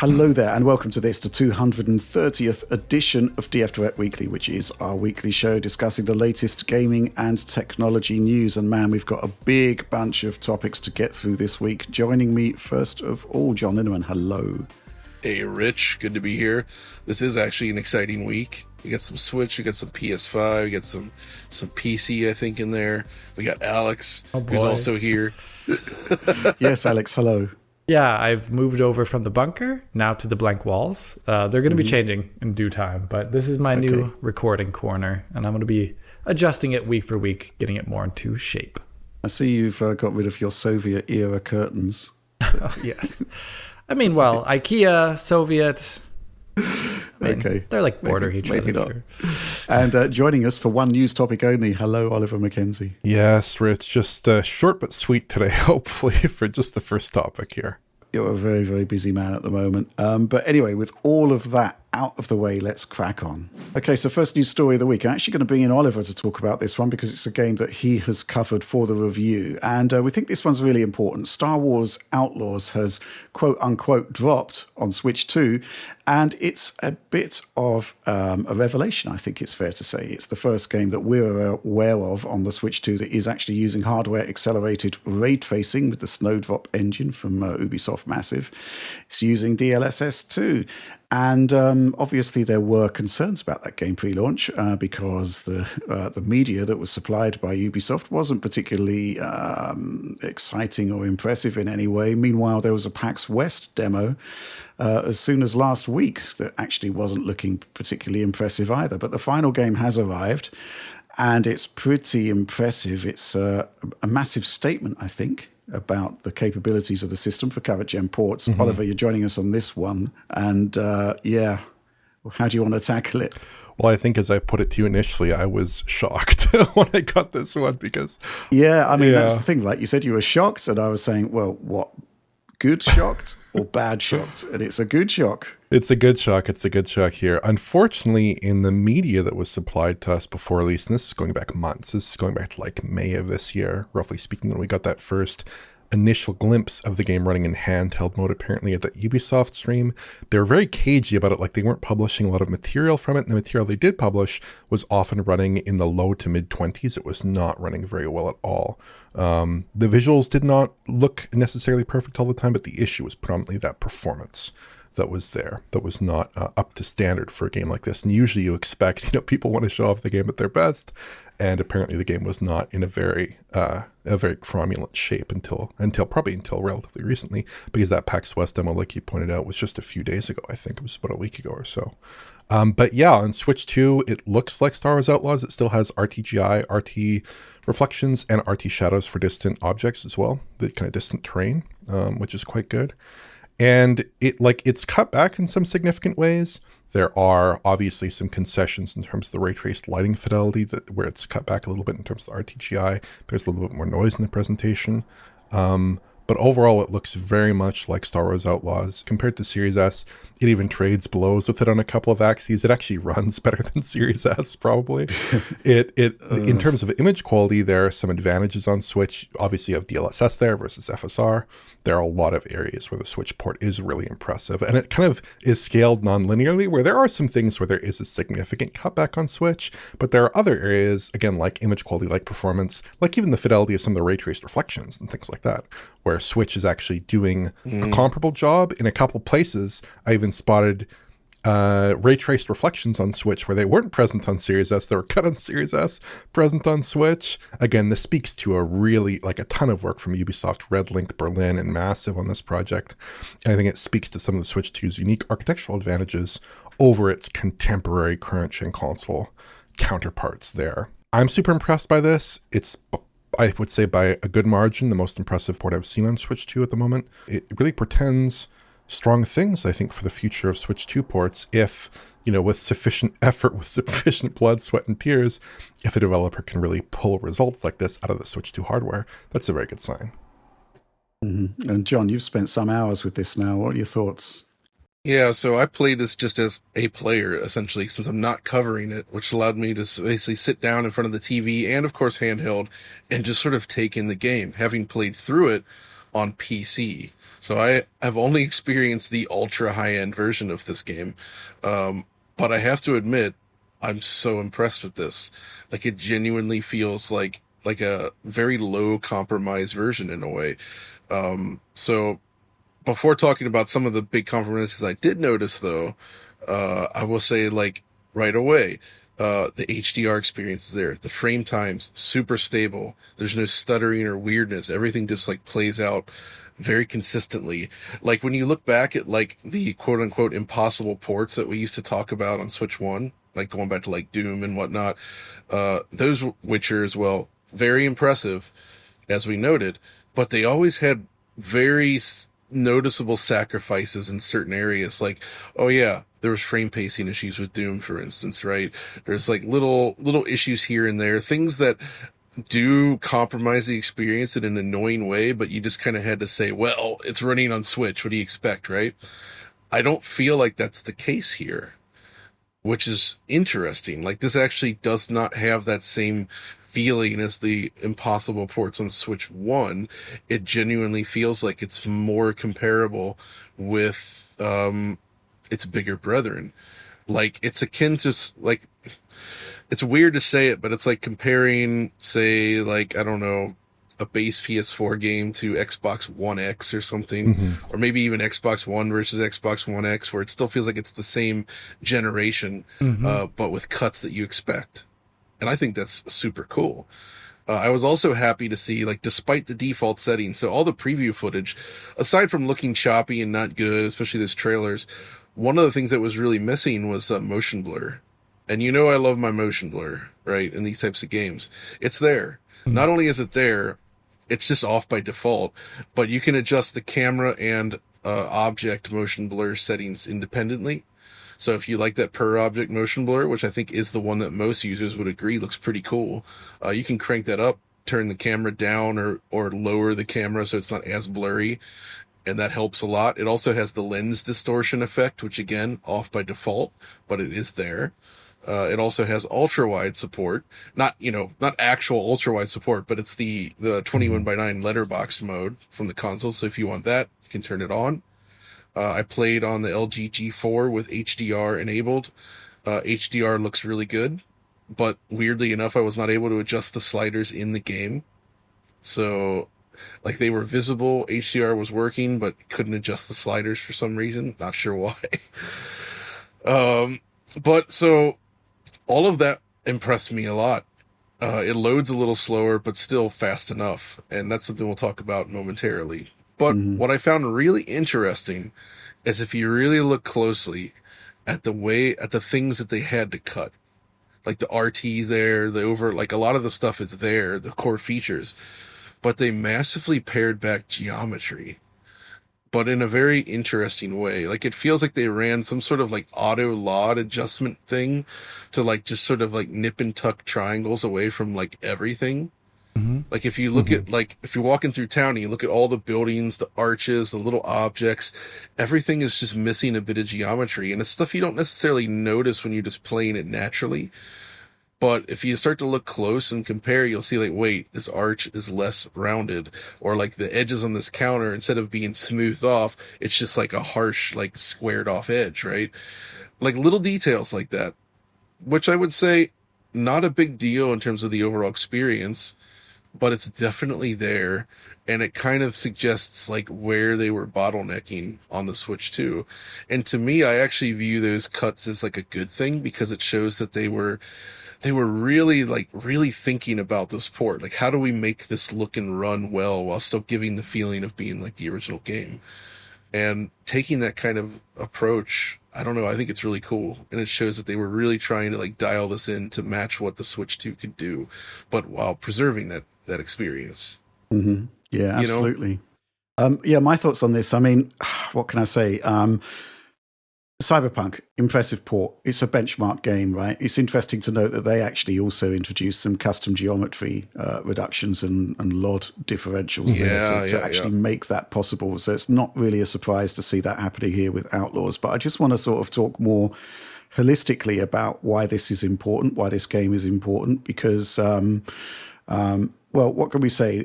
Hello there, and welcome to this, the 230th edition of DF Direct Weekly, which is our weekly show discussing the latest gaming and technology news. And man, we've got a big bunch of topics to get through this week. Joining me first of all, John Linneman. Hello. Hey, Rich. Good to be here. This is actually an exciting week. We got some Switch, we got some PS5, we got some PC, I think, in there. We got Alex, who's also here. Yes, Alex, hello. Yeah, I've moved over from the bunker now to the blank walls. They're going to be changing in due time, but this is my new recording corner, and I'm going to be adjusting it week for week, getting it more into shape. I see you've got rid of your Soviet-era curtains. Oh, yes. I mean, well, IKEA, Soviet... They're like border each other. Maybe not. Sure. And joining us for one news topic only, hello, Oliver McKenzie. Yes, Rich, just short but sweet today, hopefully, for just the first topic here. You're a very, very busy man at the moment. But anyway, with all of that out of the way, let's crack on. Okay, so first news story of the week. I'm actually going to bring in Oliver to talk about this one because it's a game that he has covered for the review. And we think this one's really important. Star Wars Outlaws has, quote unquote, dropped on Switch 2. And it's a bit of a revelation, I think it's fair to say. It's the first game that we're aware of on the Switch 2 that is actually using hardware-accelerated ray tracing with the Snowdrop engine from Ubisoft Massive. It's using DLSS 2. And obviously there were concerns about that game pre-launch because the media that was supplied by Ubisoft wasn't particularly exciting or impressive in any way. Meanwhile, there was a PAX West demo as soon as last week that actually wasn't looking particularly impressive either. But the final game has arrived, and it's pretty impressive. It's a massive statement, I think, about the capabilities of the system for current gen ports. Oliver, you're joining us on this one. And how do you want to tackle it? Well, I think as I put it to you initially, I was shocked when I got this one because... Yeah, I mean, that's the thing, right? You said you were shocked, and I was saying, well, what? Good shocked or bad shocked? And it's a good shock. It's a good shock. It's a good shock here. Unfortunately, in the media that was supplied to us before release, and this is going back months, this is going back to like May of this year, roughly speaking, when we got that first initial glimpse of the game running in handheld mode, apparently at the Ubisoft stream. They were very cagey about it, like they weren't publishing a lot of material from it, and the material they did publish was often running in the low to mid 20s. It was not running very well at all. The visuals did not look necessarily perfect all the time, but the issue was predominantly that performance that was there, that was not up to standard for a game like this. And usually you expect, people want to show off the game at their best, and apparently the game was not in a very cromulent shape until relatively recently, because that PAX West demo, like you pointed out, was just a few days ago. I think it was about a week ago or so. But yeah, on Switch 2, it looks like Star Wars Outlaws. It still has RTGI, RT reflections, and RT shadows for distant objects as well, the kind of distant terrain, which is quite good. And it's cut back in some significant ways. There are obviously some concessions in terms of the ray traced lighting fidelity, where it's cut back a little bit in terms of the RTGI. There's a little bit more noise in the presentation. But overall, it looks very much like Star Wars Outlaws. Compared to Series S, it even trades blows with it on a couple of axes. It actually runs better than Series S, probably. In terms of image quality, there are some advantages on Switch. Obviously, you have DLSS there versus FSR. There are a lot of areas where the Switch port is really impressive. And it kind of is scaled non-linearly, where there are some things where there is a significant cutback on Switch. But there are other areas, again, like image quality, like performance, like even the fidelity of some of the ray traced reflections and things like that, where Switch is actually doing a comparable job in a couple places. I even spotted ray traced reflections on Switch where they weren't present on Series S. They were cut on Series S, present on Switch. Again, this speaks to a ton of work from Ubisoft, Red Link, Berlin, and Massive on this project. And I think it speaks to some of the Switch 2's unique architectural advantages over its contemporary current gen console counterparts there. I'm super impressed by this. It's, I would say, by a good margin, the most impressive port I've seen on Switch 2 at the moment. It really portends strong things, I think, for the future of Switch 2 ports if, with sufficient effort, with sufficient blood, sweat, and tears, if a developer can really pull results like this out of the Switch 2 hardware, that's a very good sign. Mm-hmm. And John, you've spent some hours with this now. What are your thoughts? Yeah, so I played this just as a player, essentially, since I'm not covering it, which allowed me to basically sit down in front of the TV and, of course, handheld, and just sort of take in the game. Having played through it, on PC. So I have only experienced the ultra high-end version of this game. But I have to admit, I'm so impressed with this. Like, it genuinely feels like a very low compromise version in a way. So before talking about some of the big compromises I did notice, though, I will say, like, right away, the HDR experience is there. The frame time's super stable. There's no stuttering or weirdness. Everything just, like, plays out very consistently. Like, when you look back at, like, the quote-unquote impossible ports that we used to talk about on Switch 1, like going back to, like, Doom and whatnot, those Witcher as well, very impressive, as we noted, but they always had very noticeable sacrifices in certain areas. Like, oh yeah, there was frame pacing issues with Doom, for instance, right? There's like little issues here and there, things that do compromise the experience in an annoying way, but you just kind of had to say, well, it's running on Switch. What do you expect, right? I don't feel like that's the case here, which is interesting. Like, this actually does not have that same feeling as the impossible ports on Switch 1. It genuinely feels like it's more comparable with its bigger brethren. Like, it's akin to, like, it's weird to say it, but it's like comparing, say, like, I don't know, a base PS4 game to Xbox One X or something, or maybe even Xbox One versus Xbox One X, where it still feels like it's the same generation, but with cuts that you expect. And I think that's super cool. I was also happy to see, like, despite the default settings, so all the preview footage, aside from looking choppy and not good, especially those trailers, one of the things that was really missing was motion blur. And you know I love my motion blur, right, in these types of games. It's there. Not only is it there, it's just off by default, but you can adjust the camera and object motion blur settings independently. So if you like that per object motion blur, which I think is the one that most users would agree looks pretty cool, you can crank that up, turn the camera down or lower the camera so it's not as blurry, and that helps a lot. It also has the lens distortion effect, which again, off by default, but it is there. It also has ultra wide support, not actual ultra wide support, but it's the 21:9 letterbox mode from the console. So if you want that, you can turn it on. I played on the LG G4 with HDR enabled. HDR looks really good, but weirdly enough, I was not able to adjust the sliders in the game. So, like, they were visible, HDR was working, but couldn't adjust the sliders for some reason. Not sure why. But so all of that impressed me a lot. It loads a little slower, but still fast enough. And that's something we'll talk about momentarily. But what I found really interesting is if you really look closely at the things that they had to cut, like the RT there, like a lot of the stuff is there, the core features, but they massively pared back geometry, but in a very interesting way. Like, it feels like they ran some sort of like auto LOD adjustment thing to like just sort of like nip and tuck triangles away from like everything. Like, if you look at, like, if you're walking through town and you look at all the buildings, the arches, the little objects, everything is just missing a bit of geometry. And it's stuff you don't necessarily notice when you're just playing it naturally. But if you start to look close and compare, you'll see, like, wait, this arch is less rounded. Or, like, the edges on this counter, instead of being smoothed off, it's just like a harsh, like, squared off edge, right? Like, little details like that, which I would say not a big deal in terms of the overall experience, but it's definitely there, and it kind of suggests like where they were bottlenecking on the Switch 2. And to me, I actually view those cuts as like a good thing, because it shows that they were really thinking about this port. Like, how do we make this look and run well while still giving the feeling of being like the original game? And taking that kind of approach, I don't know, I think it's really cool. And it shows that they were really trying to like dial this in to match what the Switch 2 could do, but while preserving that experience. Yeah, absolutely. Yeah, my thoughts on this. I mean, what can I say? Cyberpunk, impressive port. It's a benchmark game, right? It's interesting to note that they actually also introduced some custom geometry reductions and LOD differentials there to actually make that possible. So it's not really a surprise to see that happening here with Outlaws. But I just want to sort of talk more holistically about why this is important, why this game is important, because Well, what can we say?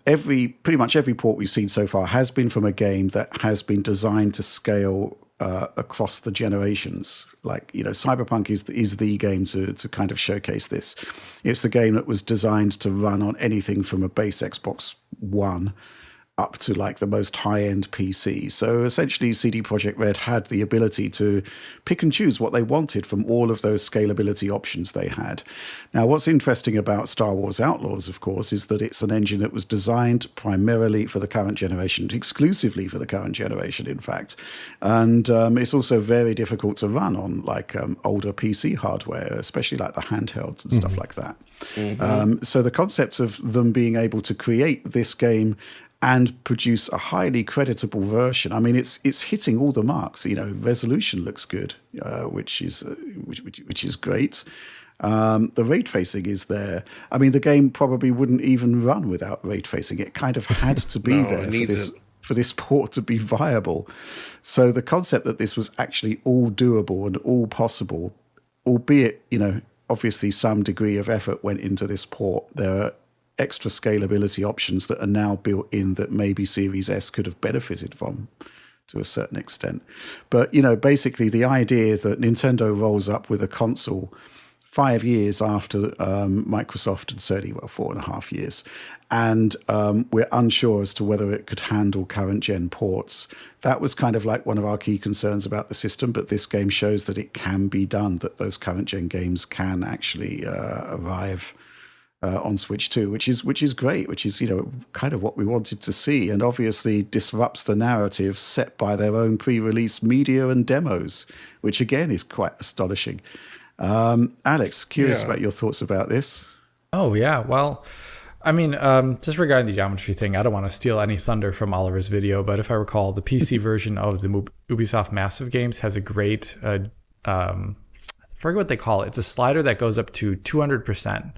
Pretty much every port we've seen so far has been from a game that has been designed to scale across the generations. Like, Cyberpunk is the game to kind of showcase this. It's the game that was designed to run on anything from a base Xbox One up to like the most high-end PC. So essentially CD Projekt Red had the ability to pick and choose what they wanted from all of those scalability options they had. Now, what's interesting about Star Wars Outlaws, of course, is that it's an engine that was designed primarily for the current generation, exclusively for the current generation, in fact. And it's also very difficult to run on like older PC hardware, especially like the handhelds and stuff like that. So the concept of them being able to create this game and produce a highly creditable version. I mean, it's hitting all the marks. Resolution looks good, which is great. The ray tracing is there. I mean, the game probably wouldn't even run without ray tracing. It kind of had to be there for this port to be viable. So the concept that this was actually all doable and all possible, albeit, obviously some degree of effort went into this port. There are extra scalability options that are now built in that maybe Series S could have benefited from to a certain extent. But, basically the idea that Nintendo rolls up with a console 5 years after Microsoft and Sony, 4.5 years, and we're unsure as to whether it could handle current gen ports. That was kind of like one of our key concerns about the system, but this game shows that it can be done, that those current gen games can actually arrive on Switch 2, which is great, which is kind of what we wanted to see, and obviously disrupts the narrative set by their own pre-release media and demos, which again is quite astonishing. Alex, curious about your thoughts about this. Oh yeah, well, I mean, just regarding the geometry thing, I don't want to steal any thunder from Oliver's video, but if I recall, the PC version of the Ubisoft Massive games has a great, I forget what they call it. It's a slider that goes up to 200%.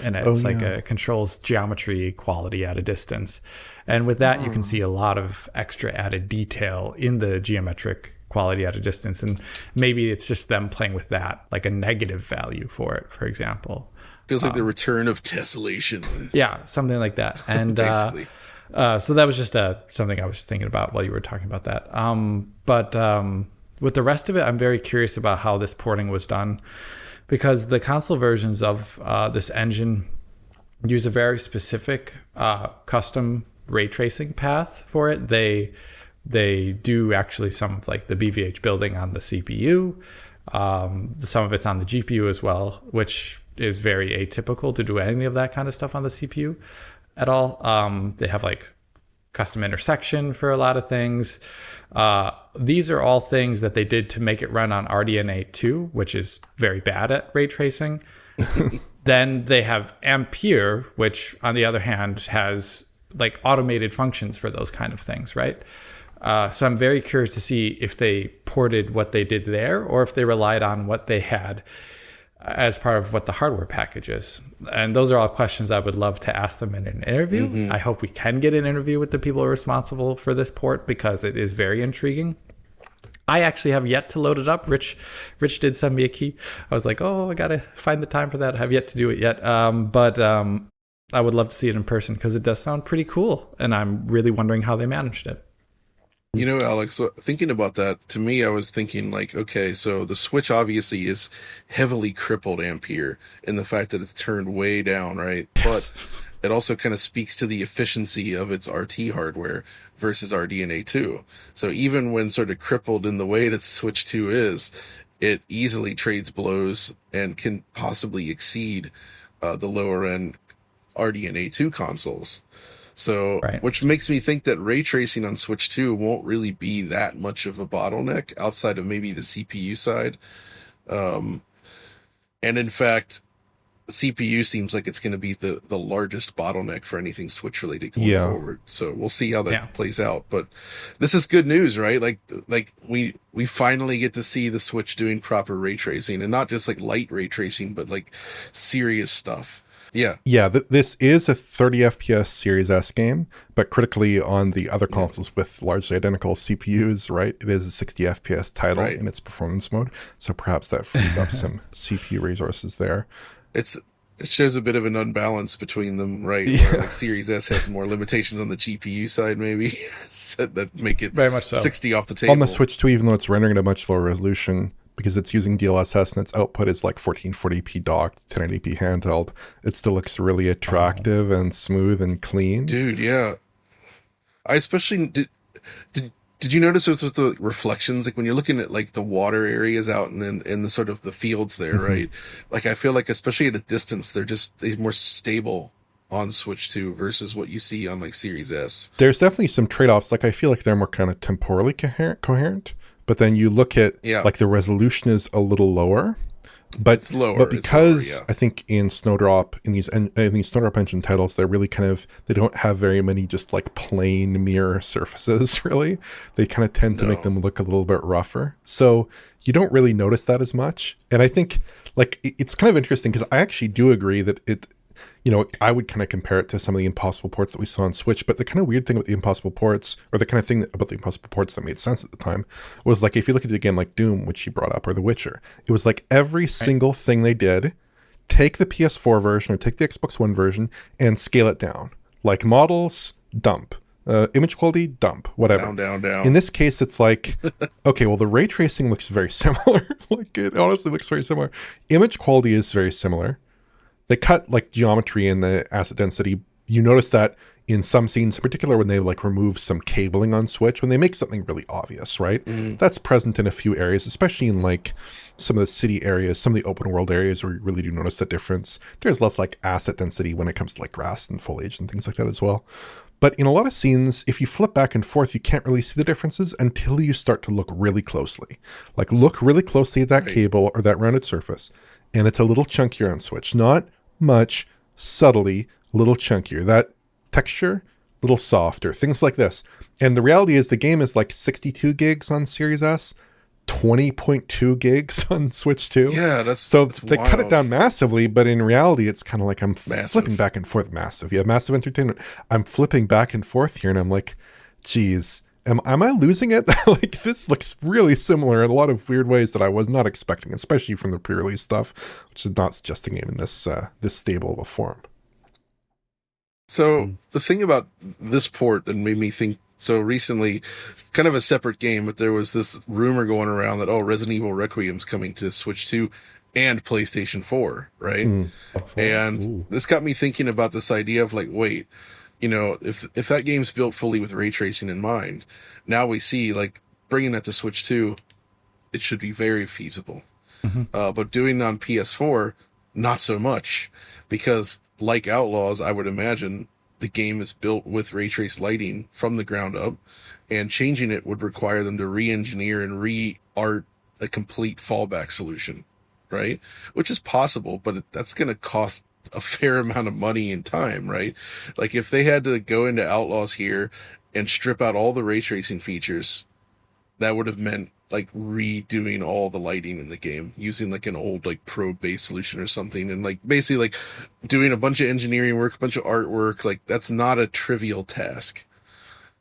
And it's controls geometry quality at a distance. And with that, you can see a lot of extra added detail in the geometric quality at a distance. And maybe it's just them playing with that, like a negative value for it, for example. Feels like the return of tessellation. Yeah, something like that. And basically. So that was just something I was thinking about while you were talking about that. But with the rest of it, I'm very curious about how this porting was done, because the console versions of this engine use a very specific custom ray tracing path for it. They do actually some of like the BVH building on the CPU. Some of it's on the GPU as well, which is very atypical to do any of that kind of stuff on the CPU at all. They have like custom intersection for a lot of things. These are all things that they did to make it run on RDNA 2, which is very bad at ray tracing. Then they have Ampere, which on the other hand has like automated functions for those kind of things, right? So I'm very curious to see if they ported what they did there or if they relied on what they had as part of what the hardware package is. And those are all questions I would love to ask them in an interview. I hope we can get an interview with the people responsible for this port, because it is very intriguing. I actually have yet to load it up. Rich did send me a key. I was like, I got to find the time for that. I have yet to do it yet. But I would love to see it in person, because it does sound pretty cool. And I'm really wondering how they managed it. Alex, thinking about that, to me, I was thinking like, okay, so the Switch obviously is heavily crippled Ampere in the fact that it's turned way down, right? Yes. But it also kind of speaks to the efficiency of its RT hardware versus RDNA 2. So even when sort of crippled in the way that Switch 2 is, it easily trades blows and can possibly exceed the lower end RDNA 2 consoles. So, which makes me think that ray tracing on Switch 2 won't really be that much of a bottleneck outside of maybe the CPU side. And in fact, CPU seems like it's going to be the largest bottleneck for anything Switch related going forward. So we'll see how that plays out. But this is good news, right? Like we finally get to see the Switch doing proper ray tracing, and not just like light ray tracing, but like serious stuff. Yeah, this is a 30 FPS Series S game, but critically on the other consoles with largely identical CPUs, right? It is a 60 FPS title in its performance mode, so perhaps that frees up some CPU resources there. It's It shows a bit of an unbalance between them, right? Yeah. Where like Series S has more limitations on the GPU side, maybe that make it Very much so. 60 off the table. On the Switch 2, even though it's rendering at a much lower resolution, because it's using DLSS and its output is like 1440p docked, 1080p handheld, it still looks really attractive and smooth and clean. Dude, yeah. I especially did you notice with the reflections, like when you're looking at like the water areas out in the sort of the fields there, right? Like I feel like especially at a distance, they're more stable on Switch 2 versus what you see on like Series S. There's definitely some trade-offs. Like I feel like they're more kind of temporally coherent, but then you look at like the resolution is a little lower. But it's lower. But because it's lower, I think in Snowdrop, in these Snowdrop engine titles, they're really they don't have very many just like plain mirror surfaces, really. They kind of tend to make them look a little bit rougher. So you don't really notice that as much. And I think like it's kind of interesting because I actually do agree that I would kind of compare it to some of the Impossible ports that we saw on Switch, but the kind of weird thing about the Impossible ports, or the kind of thing about the Impossible ports that made sense at the time, was like, if you look at it again, like Doom, which you brought up, or The Witcher, it was like every single thing they did, take the PS4 version or take the Xbox One version and scale it down. Like models, dump. Image quality, dump. Whatever. Down. In this case, it's like, okay, well, the ray tracing looks very similar. Like, it honestly looks very similar. Image quality is very similar. They cut like geometry in the asset density. You notice that in some scenes, in particular when they like remove some cabling on Switch, when they make something really obvious, right? That's present in a few areas, especially in like some of the city areas, some of the open world areas where you really do notice the difference. There's less like asset density when it comes to like grass and foliage and things like that as well. But in a lot of scenes, if you flip back and forth, you can't really see the differences until you start to look really closely. Like look really closely at that cable or that rounded surface. And it's a little chunkier on Switch. Not much, subtly, a little chunkier. That texture, a little softer, things like this. And the reality is the game is like 62 gigs on Series S, 20.2 gigs on Switch 2. Yeah, that's they wild. cut it down massively, but in reality, it's kind of like I'm flipping back and forth. Massive. Yeah, massive entertainment. I'm flipping back and forth here, and I'm like, geez, am I losing it? Like, this looks really similar in a lot of weird ways that I was not expecting, especially from the pre-release stuff, which is not suggesting even this stable of a form. So the thing about this port that made me think so recently, kind of a separate game, but there was this rumor going around that, Resident Evil Requiem's coming to Switch 2 and PlayStation 4, right? And this got me thinking about this idea of like, wait, if that game's built fully with ray tracing in mind, now we see like bringing that to Switch 2, it should be very feasible. But doing it on PS4, not so much, because like Outlaws, I would imagine the game is built with ray trace lighting from the ground up, and changing it would require them to re-engineer and re-art a complete fallback solution, right? Which is possible, but that's going to cost a fair amount of money and time, right? Like if they had to go into Outlaws here and strip out all the ray tracing features, that would have meant like redoing all the lighting in the game using like an old like probe-based solution or something, and like basically like doing a bunch of engineering work, a bunch of artwork. Like that's not a trivial task.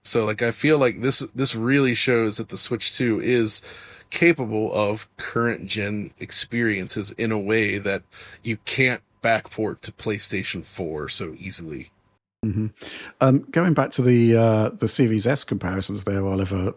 So like I feel like this really shows that the Switch 2 is capable of current gen experiences in a way that you can't backport to PlayStation 4 so easily. Going back to the Series S comparisons there, Oliver,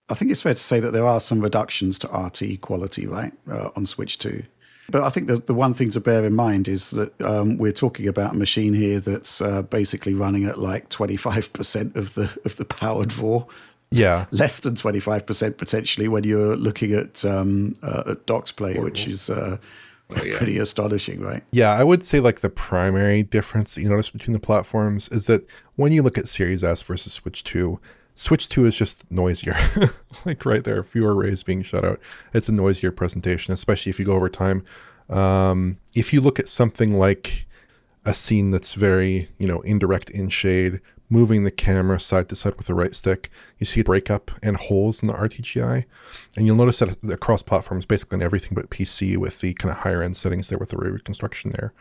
I think it's fair to say that there are some reductions to RT quality, right, on Switch 2. But I think the one thing to bear in mind is that we're talking about a machine here that's basically running at like 25% of the powered VOR. Yeah, less than 25% potentially when you're looking at docked play, which is pretty astonishing, right? Yeah, I would say like the primary difference that you notice between the platforms is that when you look at Series S versus Switch 2, Switch 2 is just noisier. Like right there, fewer rays being shut out. It's a noisier presentation, especially if you go over time. If you look at something like a scene that's very, indirect in shade, moving the camera side to side with the right stick, you see breakup and holes in the RTGI. And you'll notice that across platforms, basically on everything but PC, with the kind of higher end settings there with the reconstruction there.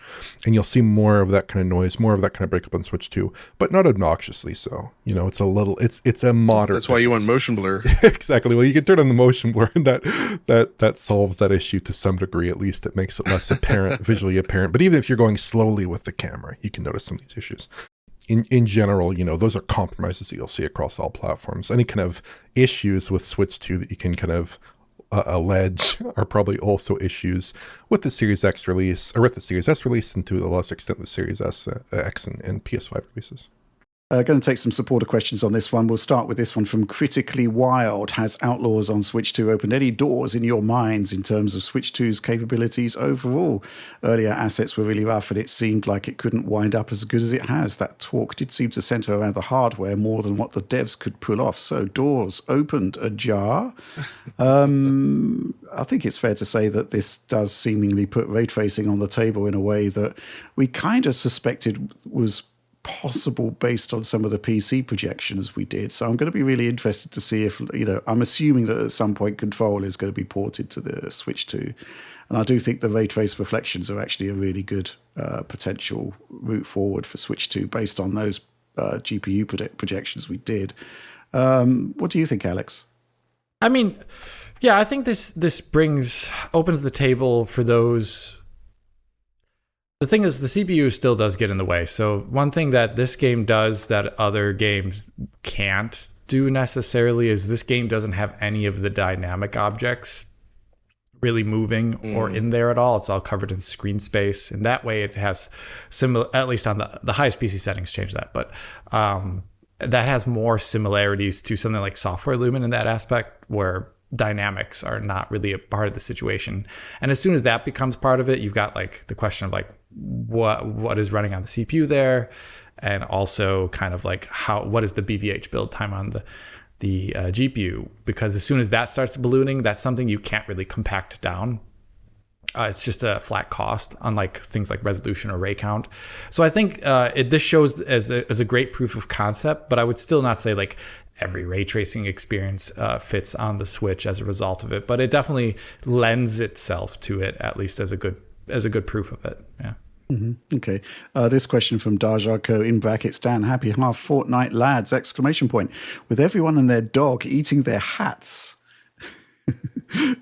And you'll see more of that kind of noise, more of that kind of breakup on Switch 2, but not obnoxiously so. It's a little, it's a moderate. That's why you want motion blur. Exactly. Well, you can turn on the motion blur, and that solves that issue to some degree. At least it makes it less apparent, visually apparent. But even if you're going slowly with the camera, you can notice some of these issues. In general, those are compromises that you'll see across all platforms. Any kind of issues with Switch 2 that you can kind of allege are probably also issues with the Series X release, or with the Series S release, and to a lesser extent the Series X and PS5 releases. Going to take some supporter questions on this one. We'll start with this one from Critically Wild. Has Outlaws on Switch 2 opened any doors in your minds in terms of Switch 2's capabilities overall? Earlier assets were really rough and it seemed like it couldn't wind up as good as it has. That talk did seem to centre around the hardware more than what the devs could pull off. So doors opened ajar. I think it's fair to say that this does seemingly put ray tracing on the table in a way that we kind of suspected was possible based on some of the PC projections we did. So I'm going to be really interested to see if, I'm assuming that at some point Control is going to be ported to the Switch 2. And I do think the ray trace reflections are actually a really good potential route forward for Switch 2 based on those GPU projections we did. What do you think, Alex? I mean, yeah, I think this opens the table for those. The thing is, the CPU still does get in the way. So one thing that this game does that other games can't do necessarily is this game doesn't have any of the dynamic objects really moving or in there at all. It's all covered in screen space. And that way it has similar, at least on the highest PC settings change that. But that has more similarities to something like Software Lumen in that aspect, where dynamics are not really a part of the situation. And as soon as that becomes part of it, you've got like the question of like what is running on the CPU there, and also kind of like what is the BVH build time on the GPU, because as soon as that starts ballooning, that's something you can't really compact down. It's just a flat cost, unlike things like resolution or ray count. So I think this shows as a great proof of concept, but I would still not say like every ray tracing experience fits on the Switch as a result of it. But it definitely lends itself to it, at least as a good proof of it. Yeah. Mm-hmm. Okay. This question from Dajarko in brackets, Dan, happy half Fortnite lads, ! With everyone and their dog eating their hats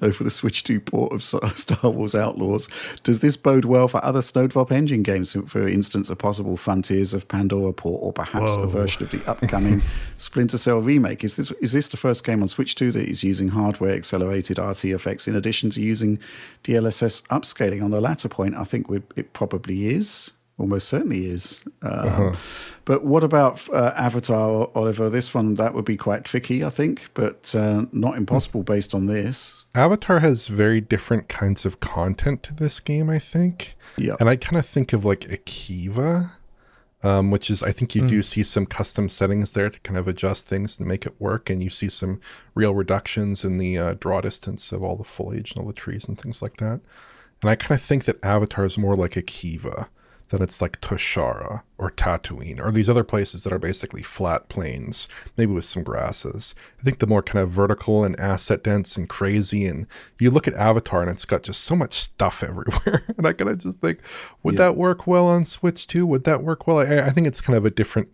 over the Switch 2 port of Star Wars Outlaws, does this bode well for other Snowdrop engine games? For instance, a possible Frontiers of Pandora port, or perhaps a version of the upcoming Splinter Cell remake. Is this the first game on Switch 2 that is using hardware-accelerated RTFX in addition to using DLSS upscaling? On the latter point, I think it probably is. Almost certainly is. But what about Avatar, Oliver? This one, that would be quite tricky, I think, but not impossible based on this. Avatar has very different kinds of content to this game, I think. Yeah. And I kind of think of like Akiva, which is, I think you do see some custom settings there to kind of adjust things and make it work. And you see some real reductions in the draw distance of all the foliage and all the trees and things like that. And I kind of think that Avatar is more like Akiva than it's like Toshara or Tatooine or these other places that are basically flat plains, maybe with some grasses. I think the more kind of vertical and asset dense and crazy, and you look at Avatar and it's got just so much stuff everywhere. And I kind of just think, would that work well on Switch 2? Would that work well? I think it's kind of a different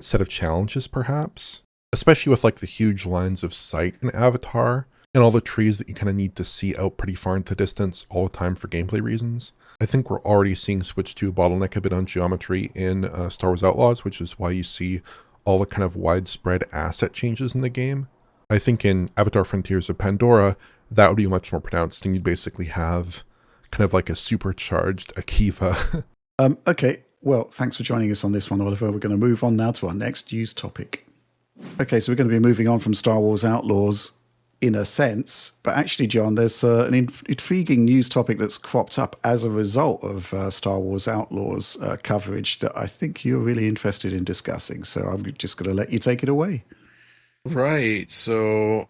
set of challenges, perhaps, especially with like the huge lines of sight in Avatar and all the trees that you kind of need to see out pretty far into distance all the time for gameplay reasons. I think we're already seeing Switch 2 bottleneck a bit on geometry in Star Wars Outlaws, which is why you see all the kind of widespread asset changes in the game. I think in Avatar Frontiers of Pandora, that would be much more pronounced, and you'd basically have kind of like a supercharged Akiva. Okay, well, thanks for joining us on this one, Oliver. We're going to move on now to our next news topic. Okay, so we're going to be moving on from Star Wars Outlaws in a sense, but actually, John, there's an intriguing news topic that's cropped up as a result of Star Wars Outlaws coverage that I think you're really interested in discussing. So I'm just going to let you take it away. Right. So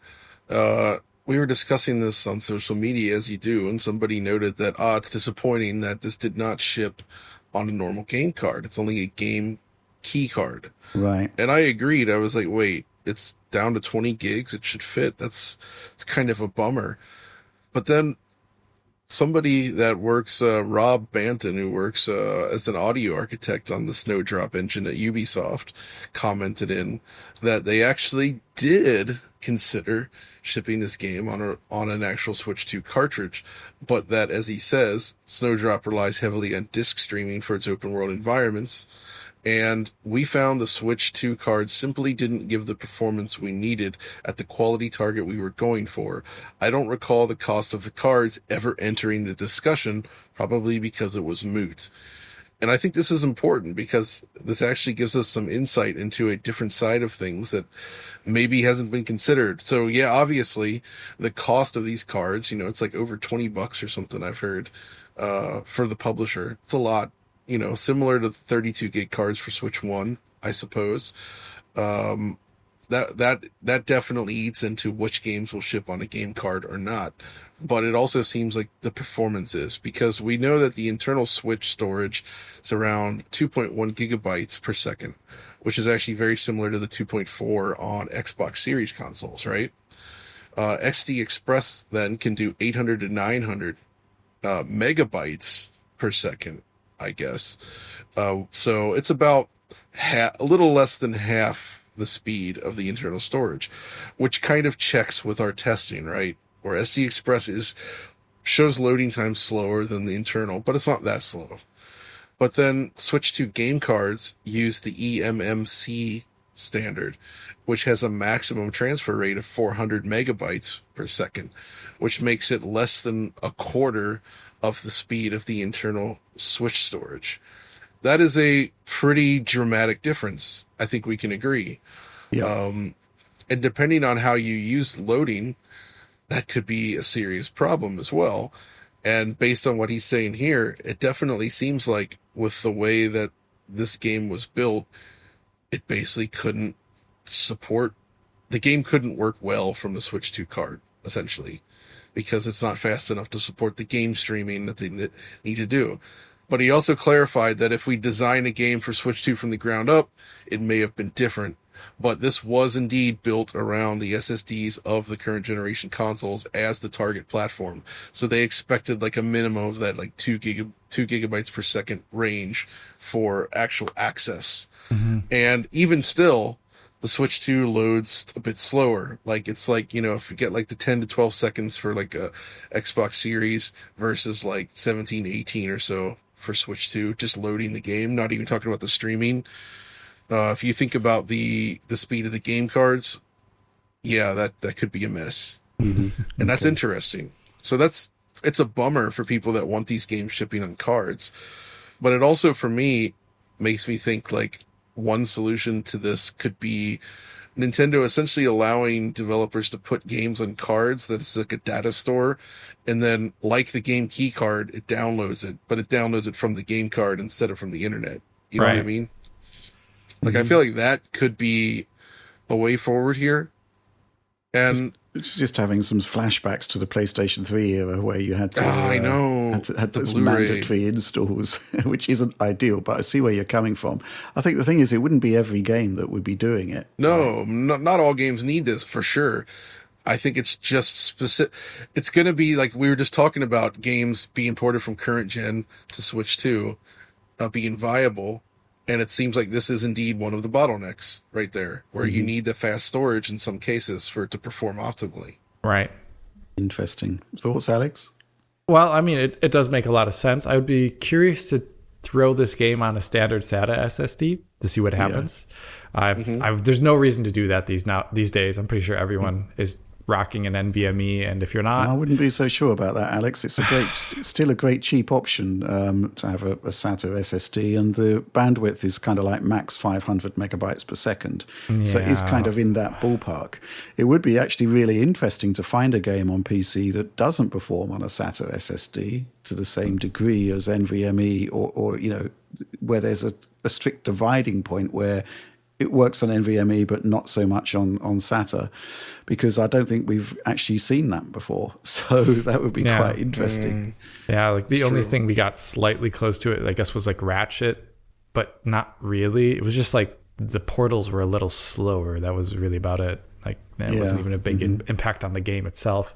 we were discussing this on social media, as you do, and somebody noted that, it's disappointing that this did not ship on a normal game card. It's only a game key card. Right. And I agreed. I was like, wait, it's down to 20 gigs. It should fit. It's kind of a bummer. But then somebody that works, Rob Banton, who works as an audio architect on the Snowdrop engine at Ubisoft, commented in that they actually did consider shipping this game on an actual Switch 2 cartridge, but that, as he says, Snowdrop relies heavily on disk streaming for its open world environments. And we found the Switch 2 card simply didn't give the performance we needed at the quality target we were going for. I don't recall the cost of the cards ever entering the discussion, probably because it was moot. And I think this is important because this actually gives us some insight into a different side of things that maybe hasn't been considered. So yeah, obviously the cost of these cards, it's like over $20 or something I've heard, for the publisher. It's a lot. Similar to the 32 gig cards for Switch 1, I suppose. That definitely eats into which games will ship on a game card or not. But it also seems like the performance is, because we know that the internal Switch storage is around 2.1 gigabytes per second, which is actually very similar to the 2.4 on Xbox Series consoles, right? SD Express then can do 800 to 900 megabytes per second, I guess. So it's about a little less than half the speed of the internal storage, which kind of checks with our testing, right? Where SD Express shows loading times slower than the internal, but it's not that slow. But then Switch 2 game cards use the eMMC standard, which has a maximum transfer rate of 400 megabytes per second, which makes it less than a quarter of the speed of the internal Switch storage. That is a pretty dramatic difference. I think we can agree. Yeah. And depending on how you use loading, that could be a serious problem as well. And based on what he's saying here, it definitely seems like with the way that this game was built, it basically couldn't support, the game couldn't work well from the Switch 2 card, essentially, because it's not fast enough to support the game streaming that they need to do. But he also clarified that if we design a game for Switch 2 from the ground up, it may have been different. But this was indeed built around the SSDs of the current generation consoles as the target platform. So they expected like a minimum of that like 2 gigabytes per second range for actual access. Mm-hmm. And even still, the Switch 2 loads a bit slower. Like it's like, if you get like the 10 to 12 seconds for like a Xbox Series versus like 17, 18 or so for Switch 2, just loading the game, not even talking about the streaming. If you think about the speed of the game cards, yeah, that could be a mess. Mm-hmm. And that's interesting. So it's a bummer for people that want these games shipping on cards. But it also, for me, makes me think like one solution to this could be Nintendo essentially allowing developers to put games on cards that is like a data store, and then like the game key card, it downloads it, but it downloads it from the game card instead of from the internet. You know what I mean? Like, I feel like that could be a way forward here. And it's just having some flashbacks to the PlayStation 3 era where you had to, had those Blu-ray mandatory installs, which isn't ideal, but I see where you're coming from. I think the thing is, it wouldn't be every game that would be doing it. No, not all games need this, for sure. I think it's just specific. It's going to be like we were just talking about, games being ported from current gen to Switch 2 being viable. And it seems like this is indeed one of the bottlenecks right there, where you need the fast storage in some cases for it to perform optimally. Right. Interesting. Thoughts, Alex? Well, I mean, it does make a lot of sense. I would be curious to throw this game on a standard SATA SSD to see what happens. Yeah. There's no reason to do that these days. I'm pretty sure everyone is rocking an NVMe, and if you're not, I wouldn't be so sure about that, Alex. It's still a great cheap option to have a SATA SSD, and the bandwidth is kind of like max 500 megabytes per second. Yeah. So it's kind of in that ballpark. It would be actually really interesting to find a game on PC that doesn't perform on a SATA SSD to the same degree as NVMe, or where there's a strict dividing point where it works on NVMe, but not so much on SATA, because I don't think we've actually seen that before. So that would be quite interesting. Yeah, like the only thing we got slightly close to it, I guess, was like Ratchet but not really. It was just like the portals were a little slower. That was really about it. Like, it wasn't even a big impact on the game itself.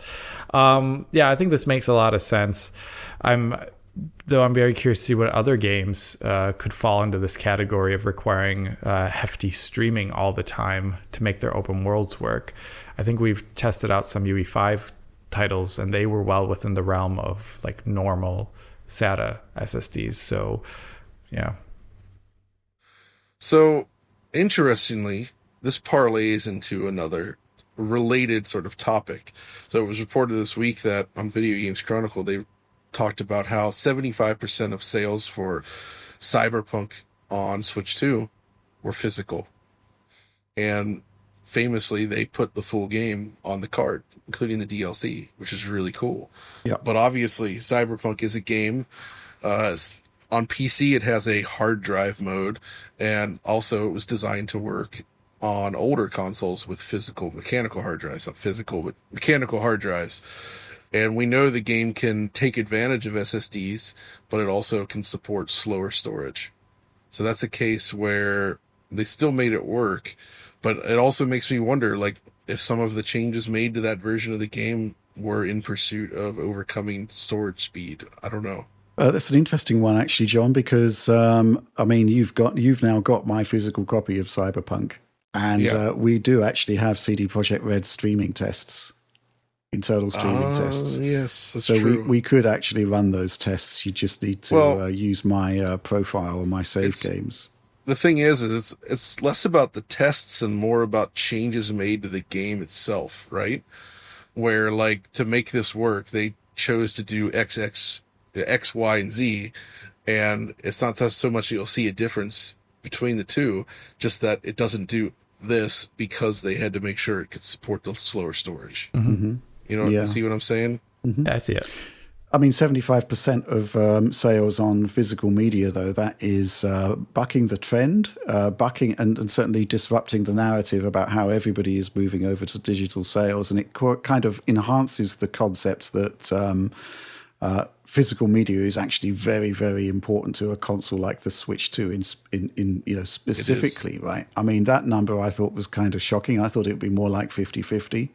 I think this makes a lot of sense. I'm very curious to see what other games could fall into this category of requiring hefty streaming all the time to make their open worlds work. I think we've tested out some UE5 titles, and they were well within the realm of like normal SATA SSDs. So, yeah. So, interestingly, this parlays into another related sort of topic. So it was reported this week that on Video Games Chronicle, they talked about how 75% of sales for Cyberpunk on Switch 2 were physical. And famously, they put the full game on the card, including the DLC, which is really cool. Yeah. But obviously, Cyberpunk is a game. On PC, it has a hard drive mode, and also it was designed to work on older consoles with mechanical hard drives. Not physical, but mechanical hard drives. And we know the game can take advantage of SSDs, but it also can support slower storage. So that's a case where they still made it work, but it also makes me wonder, like, if some of the changes made to that version of the game were in pursuit of overcoming storage speed. I don't know. That's an interesting one, actually, John, because you've now got my physical copy of Cyberpunk, and we do actually have CD Projekt Red streaming tests, internal streaming tests. Yes, that's so true. we could actually run those tests. You just need to use my profile or my save games. The thing is it's less about the tests and more about changes made to the game itself, right? Where, like, to make this work, they chose to do X, Y, and Z, and it's not so much you'll see a difference between the two, just that it doesn't do this because they had to make sure it could support the slower storage. Mm-hmm. You know, you see what I'm saying? Mm-hmm. Yeah, I see it. I mean, 75% of sales on physical media, though, that is bucking the trend, bucking and certainly disrupting the narrative about how everybody is moving over to digital sales. And it kind of enhances the concept that physical media is actually very, very important to a console like the Switch 2 in specifically, right? I mean, that number I thought was kind of shocking. I thought it would be more like 50-50.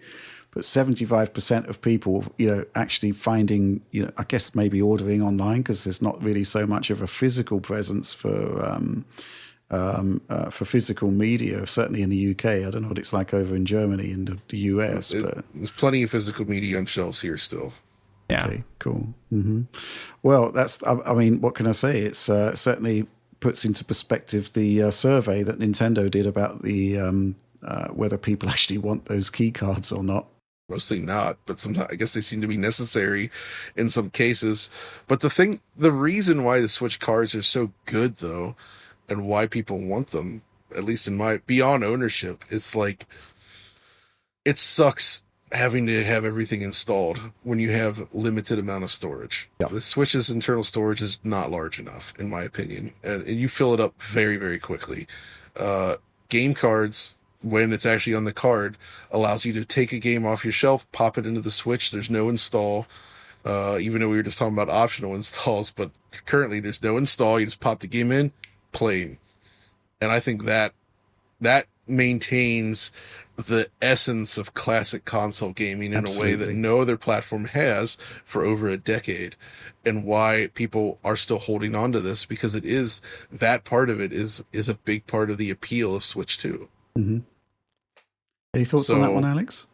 But 75% of people, actually finding, I guess maybe ordering online because there's not really so much of a physical presence for physical media, certainly in the UK. I don't know what it's like over in Germany and the US. But there's plenty of physical media on shelves here still. Yeah. Okay, cool. Mm-hmm. Well, what can I say? It's certainly puts into perspective the survey that Nintendo did about the whether people actually want those key cards or not. Mostly not, but sometimes I guess they seem to be necessary in some cases. But the reason why the Switch cards are so good, though, and why people want them, at least beyond ownership, it's like, it sucks having to have everything installed when you have limited amount of storage. Yeah. The Switch's internal storage is not large enough, in my opinion, and you fill it up very, very quickly. Game cards, when it's actually on the card, allows you to take a game off your shelf, pop it into the Switch. There's no install, even though we were just talking about optional installs, but currently there's no install. You just pop the game in, playing. And I think that maintains the essence of classic console gaming in a way that no other platform has for over a decade, and why people are still holding on to this, because it is, that part of it is a big part of the appeal of Switch 2. Mm-hmm. Any thoughts on that one, Alex?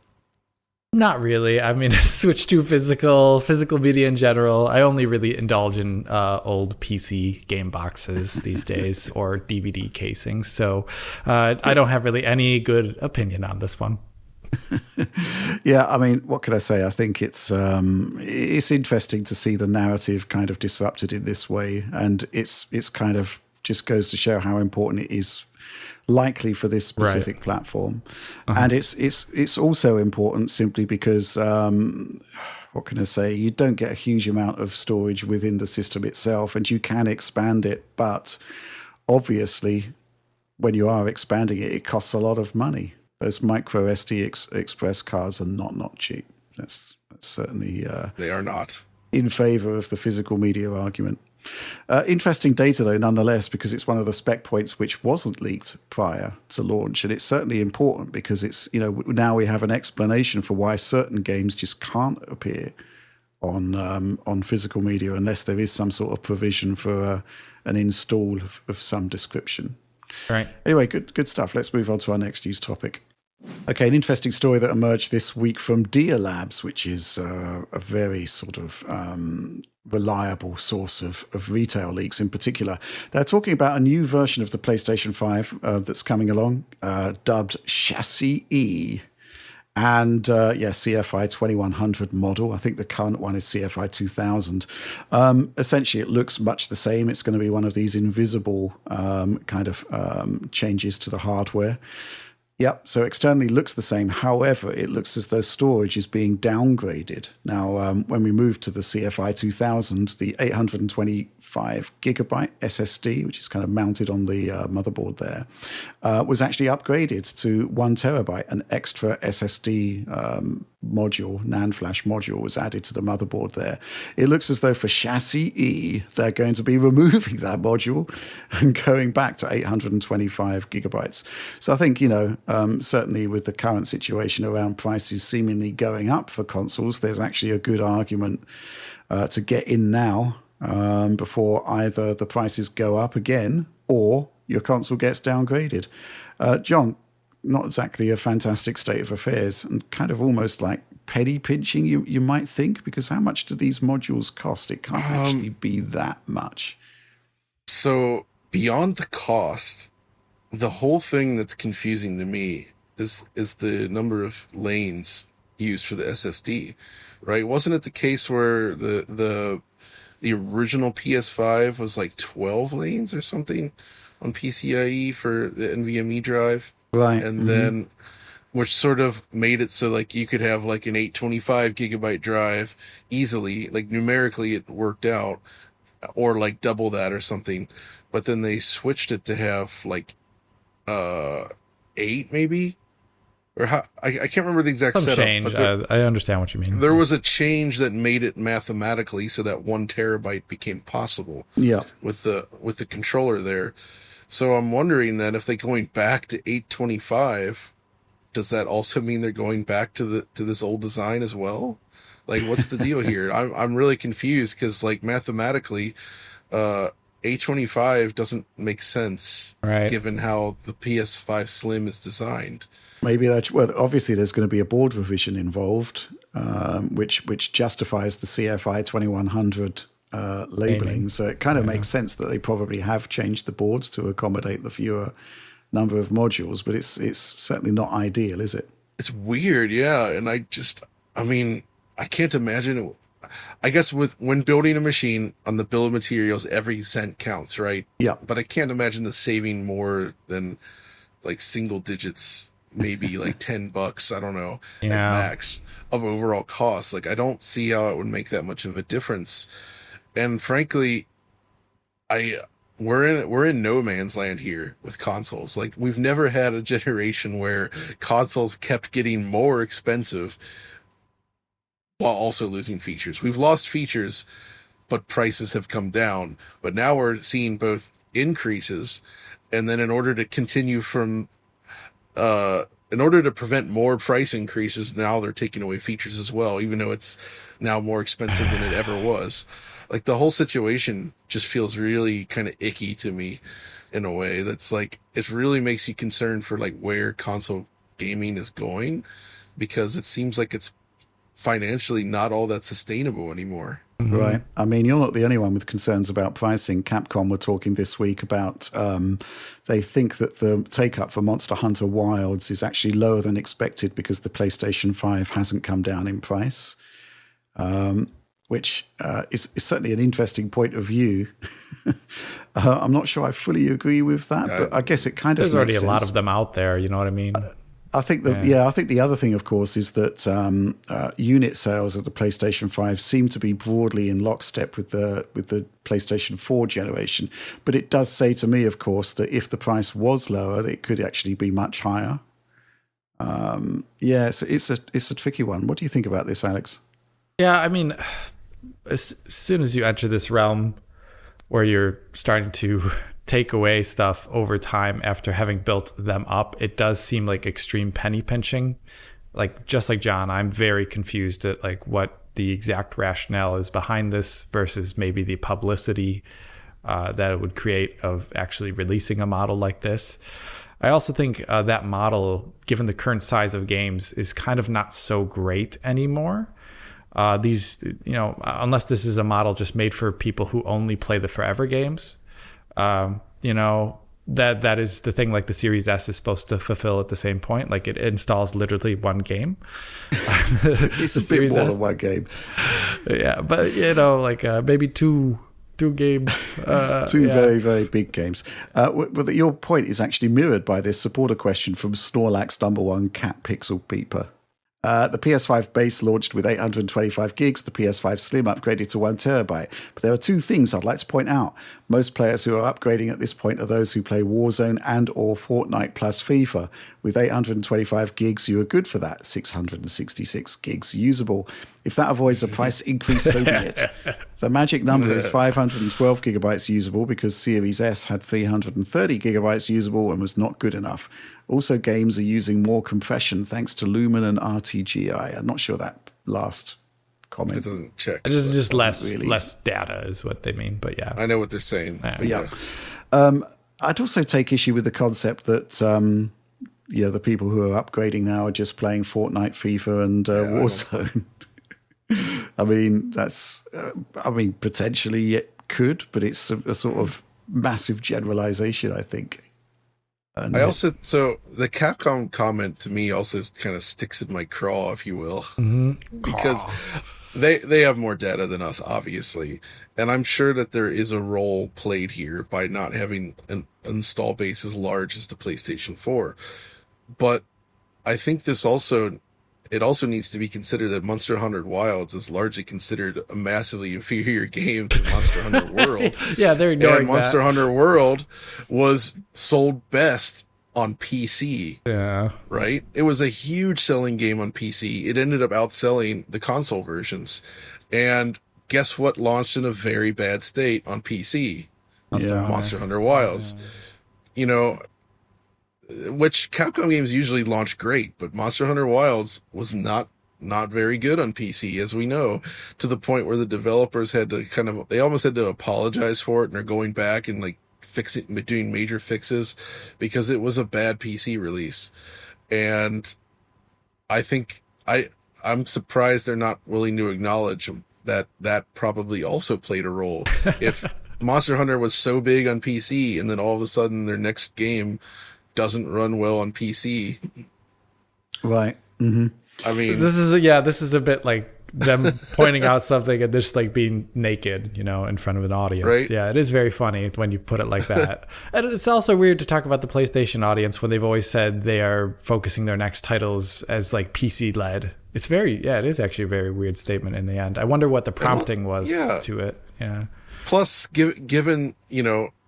Not really. I mean, Switch 2 physical media in general. I only really indulge in old PC game boxes these days or DVD casings. So I don't have really any good opinion on this one. Yeah, I mean, what can I say? I think it's interesting to see the narrative kind of disrupted in this way, and it's kind of just goes to show how important it is likely for this specific platform. And it's also important simply because what can I say, you don't get a huge amount of storage within the system itself, and you can expand it, but obviously when you are expanding it, it costs a lot of money. Those MicroSD Express cards are not cheap. That's certainly they are not in favor of the physical media argument. Interesting data, though, nonetheless, because it's one of the spec points which wasn't leaked prior to launch. And it's certainly important because it's, now we have an explanation for why certain games just can't appear on physical media unless there is some sort of provision for an install of some description. Right. Anyway, good stuff. Let's move on to our next news topic. Okay, an interesting story that emerged this week from Dia Labs, which is a very sort of reliable source of retail leaks in particular. They're talking about a new version of the PlayStation 5 that's coming along, dubbed Chassis E. And CFI 2100 model. I think the current one is CFI 2000. Essentially, it looks much the same. It's going to be one of these invisible kind of changes to the hardware. Yep, so externally looks the same. However, it looks as though storage is being downgraded. Now, when we move to the CFI 2000, the 825 gigabyte SSD, which is kind of mounted on the motherboard there, was actually upgraded to 1 terabyte. An extra SSD module, NAND flash module, was added to the motherboard there. It looks as though for Chassis E, they're going to be removing that module and going back to 825 gigabytes. So I think, certainly with the current situation around prices seemingly going up for consoles, there's actually a good argument to get in now before either the prices go up again or your console gets downgraded. John, not exactly a fantastic state of affairs and kind of almost like penny pinching, you might think, because how much do these modules cost? It can't actually be that much. So beyond the cost, the whole thing that's confusing to me is the number of lanes used for the SSD, right? Wasn't it the case where the original PS5 was like 12 lanes or something on PCIe for the NVMe drive? Right. And then, which sort of made it so like you could have like an 825 gigabyte drive easily, like numerically it worked out, or like double that or something. But then they switched it to have like 8 maybe, or how I can't remember the exact setup. Change. But I understand what you mean. there was a change that made it mathematically so that 1 terabyte became possible. Yeah. With the controller there. So I'm wondering then if they're going back to 825, does that also mean they're going back to this old design as well? Like, what's the deal here? I'm really confused because like mathematically, 825 doesn't make sense, right, given how the PS5 Slim is designed. Maybe obviously there's going to be a board revision involved, which justifies the CFI 2100 labeling. So it kind of makes sense that they probably have changed the boards to accommodate the fewer number of modules, but it's certainly not ideal, is it? It's weird, yeah. And I can't imagine it. I guess when building a machine on the bill of materials, every cent counts, right? Yeah. But I can't imagine the saving more than like single digits, maybe like $10, I don't know, at max of overall cost. Like, I don't see how it would make that much of a difference. And frankly, we're in no man's land here with consoles. Like, we've never had a generation where consoles kept getting more expensive while also losing features. We've lost features, but prices have come down. But now we're seeing both increases, and then in order to prevent more price increases, now they're taking away features as well, even though it's now more expensive than it ever was. Like, the whole situation just feels really kind of icky to me in a way that's like, it really makes you concerned for like where console gaming is going, because it seems like it's financially not all that sustainable anymore. Mm-hmm. Right. I mean, you're not the only one with concerns about pricing. Capcom were talking this week about they think that the take-up for Monster Hunter Wilds is actually lower than expected because the PlayStation 5 hasn't come down in price, which is certainly an interesting point of view. I'm not sure I fully agree with that, but I guess it kind of there's already makes a lot sense. of them out there, you know what I mean? I think the other thing, of course, is that unit sales of the PlayStation 5 seem to be broadly in lockstep with the PlayStation 4 generation. But it does say to me, of course, that if the price was lower, it could actually be much higher. It's a tricky one. What do you think about this, Alex? Yeah, I mean, as soon as you enter this realm where you're starting to take away stuff over time after having built them up, it does seem like extreme penny pinching. Like, just like John, I'm very confused at like what the exact rationale is behind this versus maybe the publicity that it would create of actually releasing a model like this. I also think that model, given the current size of games, is kind of not so great anymore. These, unless this is a model just made for people who only play the forever games, that is the thing. Like the Series S is supposed to fulfill at the same point. Like it installs literally one game. It's a bit more than one game. Yeah, but maybe two games. Very, very big games. But your point is actually mirrored by this supporter question from Snorlax #1 Cat Pixel Peeper. The PS5 base launched with 825 gigs, the PS5 Slim upgraded to 1 terabyte. But there are two things I'd like to point out. Most players who are upgrading at this point are those who play Warzone and or Fortnite plus FIFA. With 825 gigs, you are good for that. 666 gigs usable. If that avoids a price increase, so be it. The magic number is 512 gigabytes usable because Series S had 330 gigabytes usable and was not good enough. Also, games are using more compression thanks to Lumen and RTGI. I'm not sure that last comment. It doesn't check. Just less data is what they mean, but yeah. I know what they're saying. But yeah. I'd also take issue with the concept that the people who are upgrading now are just playing Fortnite, FIFA, and Warzone. Potentially it could, but it's a sort of massive generalization, I think. And so the Capcom comment to me also kind of sticks in my craw, if you will, because they have more data than us, obviously, and I'm sure that there is a role played here by not having an install base as large as the PlayStation 4. But I think it also needs to be considered that Monster Hunter Wilds is largely considered a massively inferior game to Monster Hunter World. Yeah, they're ignoring and Monster Hunter World was sold best on PC. Yeah. Right? It was a huge selling game on PC. It ended up outselling the console versions. And guess what launched in a very bad state on PC? Monster Hunter Wilds. Which Capcom games usually launch great, but Monster Hunter Wilds was not very good on PC, as we know, to the point where the developers had to they almost had to apologize for it, and they're going back and like doing major fixes because it was a bad PC release. And I think I'm surprised they're not willing to acknowledge that probably also played a role. If Monster Hunter was so big on PC and then all of a sudden their next game doesn't run well on PC. Right. Mm-hmm. I mean, this is a bit like them pointing out something and just like being naked, in front of an audience. Right? Yeah, it is very funny when you put it like that. And it's also weird to talk about the PlayStation audience when they've always said they are focusing their next titles as like PC led. It is actually a very weird statement in the end. I wonder what the prompting was to it. Yeah. Plus, given,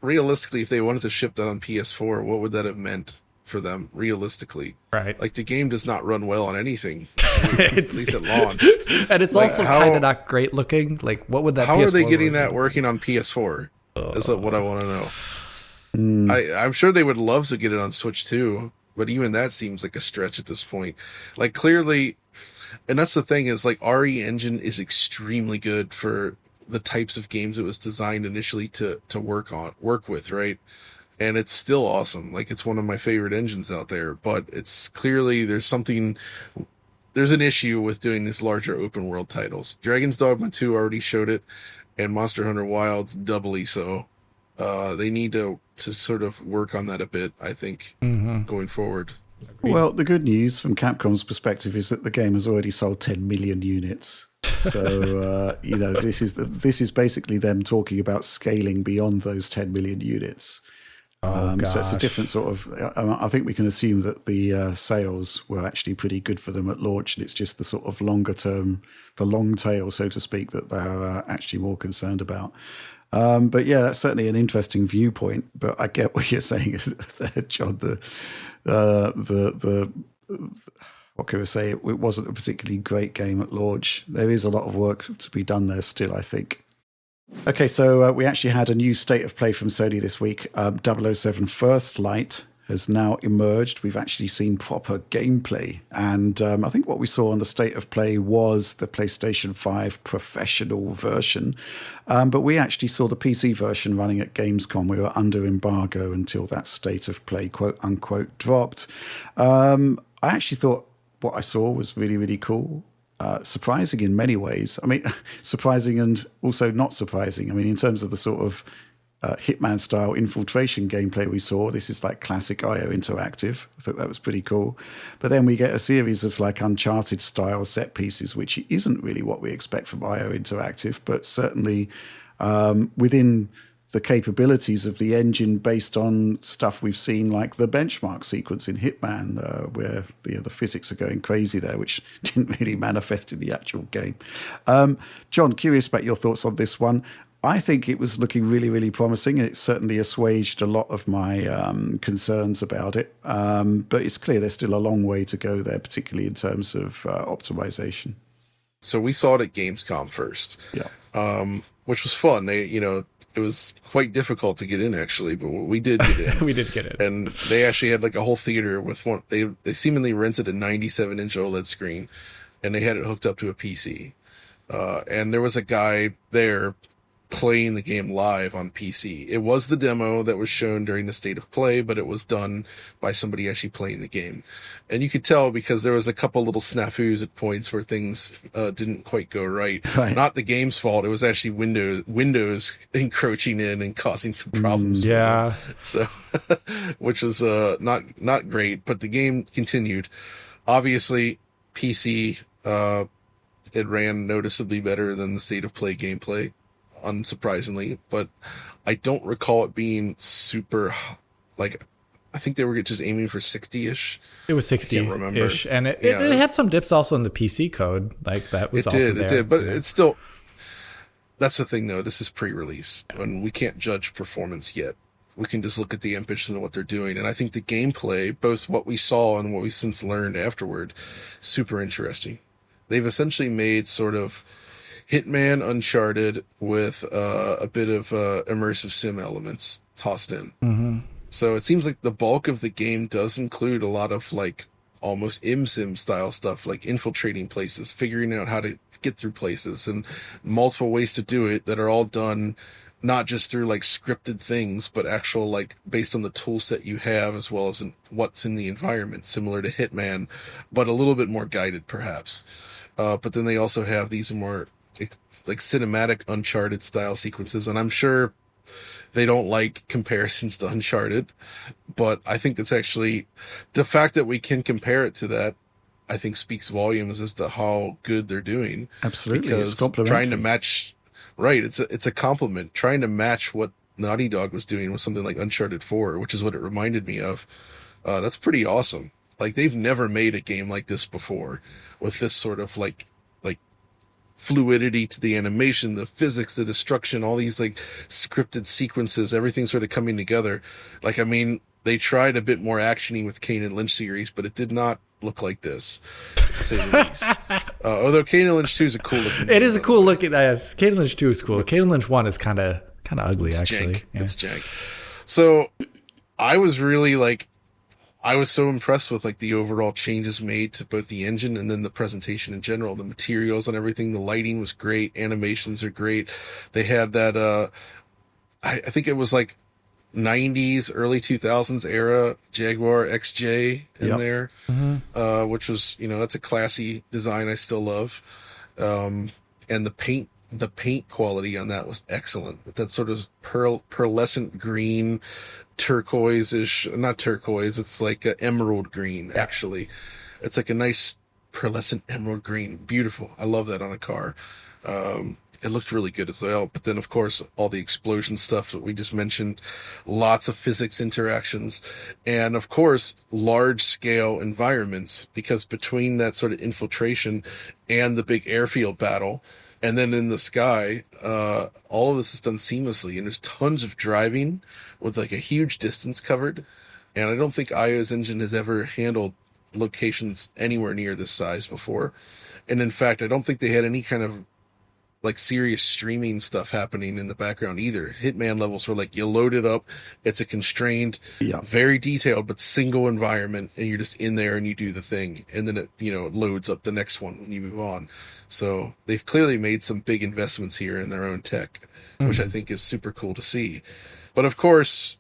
realistically, if they wanted to ship that on PS4, what would that have meant for them, realistically? Right. Like, the game does not run well on anything, at least at launch. And it's also kind of not great looking. Like, what would that How PS4 are they getting version? that working on PS4? That's what I want to know. I'm sure they would love to get it on Switch, too, but even that seems like a stretch at this point. Like, clearly, and that's the thing, is, like, RE Engine is extremely good for the types of games it was designed initially to work with, right? And it's still awesome. Like, it's one of my favorite engines out there, but it's clearly there's an issue with doing these larger open world titles. Dragon's Dogma 2 already showed it, and Monster Hunter Wilds doubly so. They need to sort of work on that a bit, I think, going forward. Agreed. Well, the good news from Capcom's perspective is that the game has already sold 10 million units. So, this is basically them talking about scaling beyond those 10 million units. So it's a different sort of. I think we can assume that the sales were actually pretty good for them at launch, and it's just the sort of longer term, the long tail, so to speak, that they're actually more concerned about. But yeah, that's certainly an interesting viewpoint. But I get what you're saying there, John. What can I say? It wasn't a particularly great game at launch. There is a lot of work to be done there still, I think. Okay, so we actually had a new state of play from Sony this week. 007 First Light has now emerged. We've actually seen proper gameplay. And I think what we saw on the state of play was the PlayStation 5 professional version. But we actually saw the PC version running at Gamescom. We were under embargo until that state of play, quote unquote, dropped. I actually thought what I saw was really, really cool. Surprising in many ways. I mean, surprising and also not surprising. I mean, in terms of the sort of Hitman-style infiltration gameplay we saw, this is like classic IO Interactive. I thought that was pretty cool. But then we get a series of like Uncharted-style set pieces, which isn't really what we expect from IO Interactive, but certainly within the capabilities of the engine based on stuff we've seen, like the benchmark sequence in Hitman, where the physics are going crazy there, which didn't really manifest in the actual game. John, curious about your thoughts on this one. I think it was looking really, really promising. It certainly assuaged a lot of my concerns about it. But it's clear there's still a long way to go there, particularly in terms of optimization. So we saw it at Gamescom first, which was fun. It was quite difficult to get in, actually, but we did get in. We did get in. And they actually had like a whole theater with one. They seemingly rented a 97-inch OLED screen, and they had it hooked up to a PC. And there was a guy there playing the game live on PC. It was the demo that was shown during the state of play, but it was done by somebody actually playing the game. And you could tell because there was a couple little snafus at points where things didn't quite go right. Not the game's fault. It was actually Windows encroaching in and causing some problems. Yeah. So, which was not great, but the game continued. Obviously, PC, it ran noticeably better than the state of play gameplay, unsurprisingly, but I don't recall it being super, like, I think they were just aiming for 60-ish. It was 60-ish, and it had some dips also in the PC code, like that was it did, but it's still, that's the thing though, this is pre-release, and we can't judge performance yet. We can just look at the ambition of what they're doing, and I think the gameplay, both what we saw and what we've since learned afterward, super interesting. They've essentially made sort of Hitman Uncharted with a bit of immersive sim elements tossed in. Mm-hmm. So it seems like the bulk of the game does include a lot of like almost ImSim style stuff, like infiltrating places, figuring out how to get through places, and multiple ways to do it that are all done not just through like scripted things, but actual like based on the tool set you have as well as what's in the environment, similar to Hitman, but a little bit more guided perhaps. But then they also have these more like cinematic Uncharted style sequences, and I'm sure they don't like comparisons to Uncharted, but I think that's actually the fact that we can compare it to that, I think speaks volumes as to how good they're doing. Absolutely. Because trying to match, right, it's a compliment. Trying to match what Naughty Dog was doing with something like Uncharted 4, which is what it reminded me of. That's pretty awesome. Like, they've never made a game like this before with this sort of like fluidity to the animation, the physics, the destruction, all these like scripted sequences, everything sort of coming together. Like, I mean, they tried a bit more actiony with Kane and Lynch series, but it did not look like this, to say the least. Although Kane and Lynch 2 is a cool looking game. It is a cool looking, yes. Kane and Lynch 2 is cool. Kane and Lynch 1 is kind of ugly, it's actually. Jank. Yeah. It's jank. So I was really like, I was so impressed with like the overall changes made to both the engine and then the presentation in general, the materials and everything. The lighting was great. Animations are great. They had that, I think it was like 90s, early 2000s era Jaguar XJ in there, which was, that's a classy design I still love. And the paint quality on that was excellent. That sort of pearlescent green, turquoise-ish, not turquoise, it's like emerald green, actually. It's like a nice pearlescent emerald green. Beautiful. I love that on a car. It looked really good as well. But then, of course, all the explosion stuff that we just mentioned, lots of physics interactions, and, of course, large-scale environments, because between that sort of infiltration and the big airfield battle, and then in the sky, all of this is done seamlessly, and there's tons of driving with like a huge distance covered. And I don't think IO's engine has ever handled locations anywhere near this size before. And in fact, I don't think they had any kind of like serious streaming stuff happening in the background either. Hitman levels were like, you load it up, it's a constrained, very detailed, but single environment, and you're just in there and you do the thing. And then it, it loads up the next one when you move on. So they've clearly made some big investments here in their own tech, which I think is super cool to see. But of course,